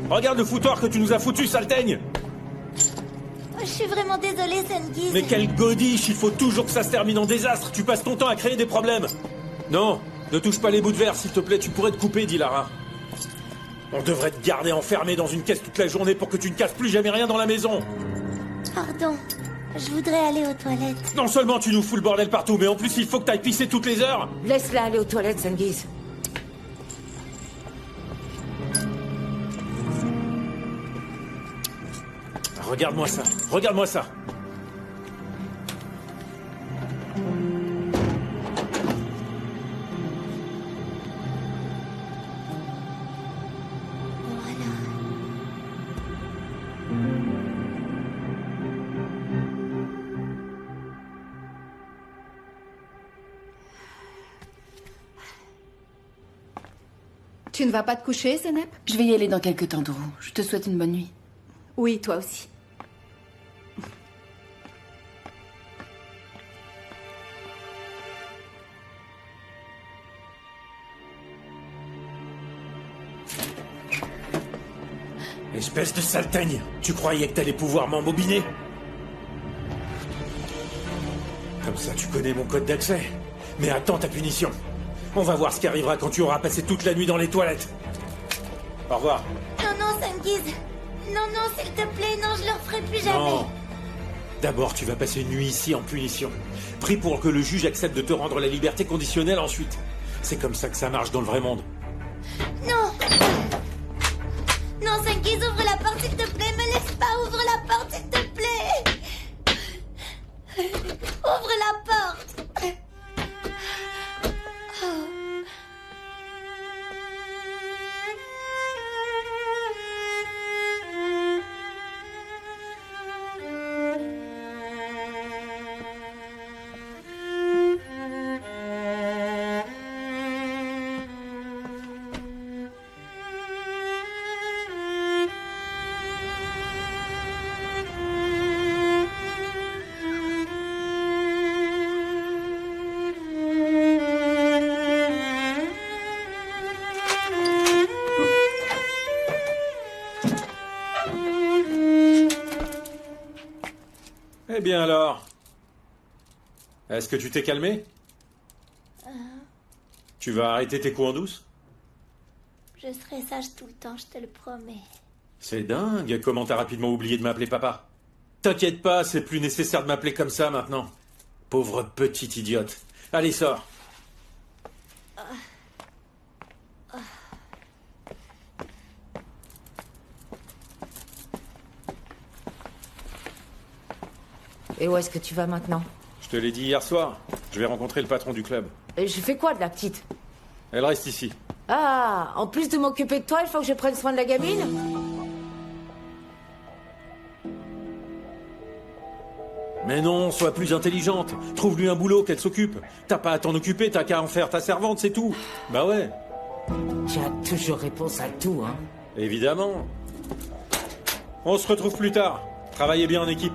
Regarde le foutoir que tu nous as foutu, salteigne! Je suis vraiment désolée, Sengiz. Mais quel godiche! Il faut toujours que ça se termine en désastre! Tu passes ton temps à créer des problèmes! Non, ne touche pas les bouts de verre, s'il te plaît, tu pourrais te couper, dit Lara. On devrait te garder enfermé dans une caisse toute la journée pour que tu ne casses plus jamais rien dans la maison! Pardon, je voudrais aller aux toilettes. Non seulement tu nous fous le bordel partout, mais en plus il faut que t'ailles pisser toutes les heures! Laisse-la aller aux toilettes, Sengiz. Regarde-moi ça, regarde-moi ça! Tu ne vas pas te coucher, Zeynep? Je vais y aller dans quelques temps, Dourou. Je te souhaite une bonne nuit. Oui, toi aussi. Espèce de salteigne! Tu croyais que t'allais pouvoir m'embobiner? Comme ça, tu connais mon code d'accès. Mais attends ta punition. On va voir ce qui arrivera quand tu auras passé toute la nuit dans les toilettes. Au revoir. Non, Sengiz. Non, s'il te plaît, non, je le referai plus jamais. Non. D'abord, tu vas passer une nuit ici en punition. Prie pour que le juge accepte de te rendre la liberté conditionnelle ensuite. C'est comme ça que ça marche dans le vrai monde. Non, Sengiz, ouvre la porte, s'il te plaît. Me laisse pas, ouvre la porte, s'il te plaît. Ouvre la porte. Eh bien alors, est-ce que tu t'es calmé? Tu vas arrêter tes coups en douce? Je serai sage tout le temps, je te le promets. C'est dingue, comment t'as rapidement oublié de m'appeler papa. T'inquiète pas, c'est plus nécessaire de m'appeler comme ça maintenant. Pauvre petite idiote. Allez, sors. Et où est-ce que tu vas maintenant? Je te l'ai dit hier soir. Je vais rencontrer le patron du club. Et je fais quoi de la petite? Elle reste ici. Ah, en plus de m'occuper de toi, il faut que je prenne soin de la gamine? Mais non, sois plus intelligente. Trouve-lui un boulot, qu'elle s'occupe. T'as pas à t'en occuper, t'as qu'à en faire ta servante, c'est tout. Bah ouais. Tu as toujours réponse à tout, hein. Évidemment. On se retrouve plus tard. Travaillez bien en équipe.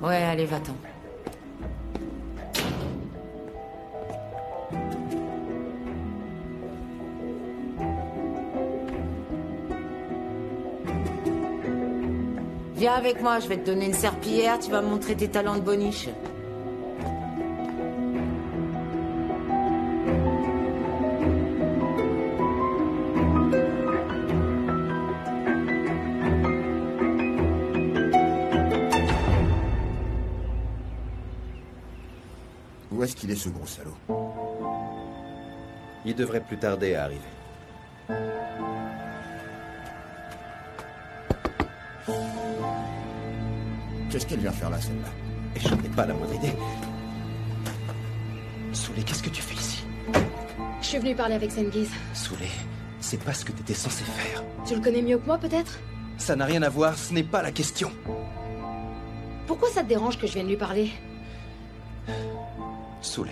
Ouais, allez, va-t'en. Viens avec moi, je vais te donner une serpillière, tu vas me montrer tes talents de boniche. Où est-ce qu'il est, ce gros salaud? Il devrait plus tarder à arriver. Qu'est-ce qu'elle vient faire là, celle-là? Et je n'ai pas la moindre idée. Soulé, qu'est-ce que tu fais ici? Je suis venue parler avec Sengiz. Soulé, c'est pas ce que t'étais censé faire. Tu le connais mieux que moi, peut-être? Ça n'a rien à voir, ce n'est pas la question. Pourquoi ça te dérange que je vienne lui parler? Soulé,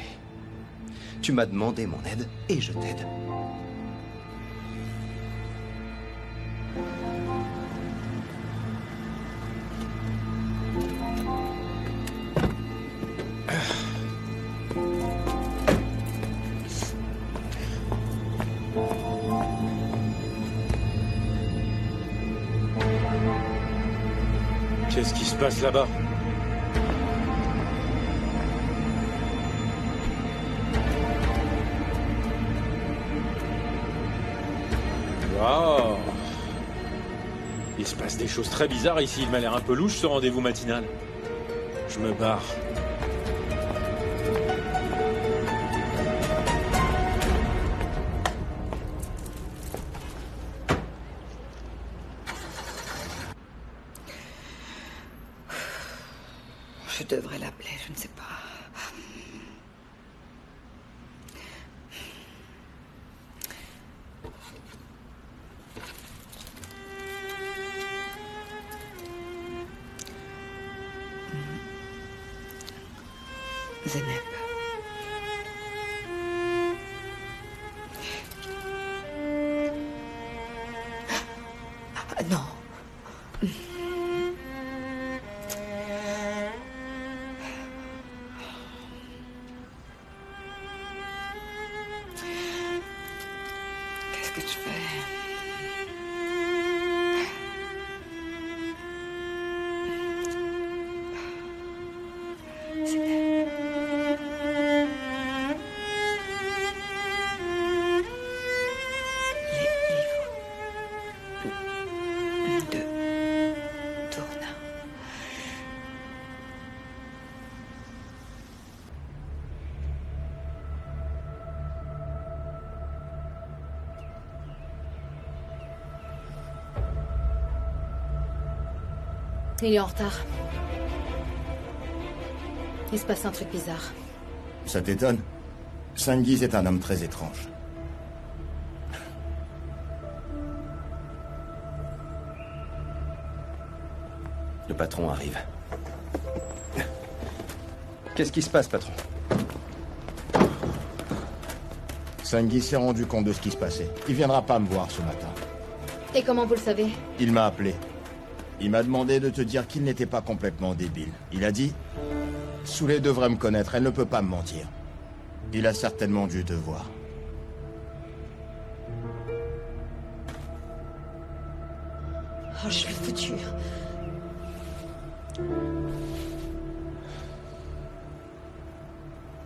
tu m'as demandé mon aide et je t'aide. Qu'est-ce qui se passe là-bas? Waouh! Il se passe des choses très bizarres ici. Il m'a l'air un peu louche, ce rendez-vous matinal. Je me barre. Je devrais l'appeler, je ne sais pas. Zeneb. Ah, non. Qu'est-ce que je fais? Il est en retard. Il se passe un truc bizarre. Ça t'étonne? Sengiz est un homme très étrange. Le patron arrive. Qu'est-ce qui se passe, patron? Sengiz s'est rendu compte de ce qui se passait. Il viendra pas me voir ce matin. Et comment vous le savez? Il m'a appelé. Il m'a demandé de te dire qu'il n'était pas complètement débile. Il a dit... Soulé devrait me connaître, elle ne peut pas me mentir. Il a certainement dû te voir. Oh, je suis foutue.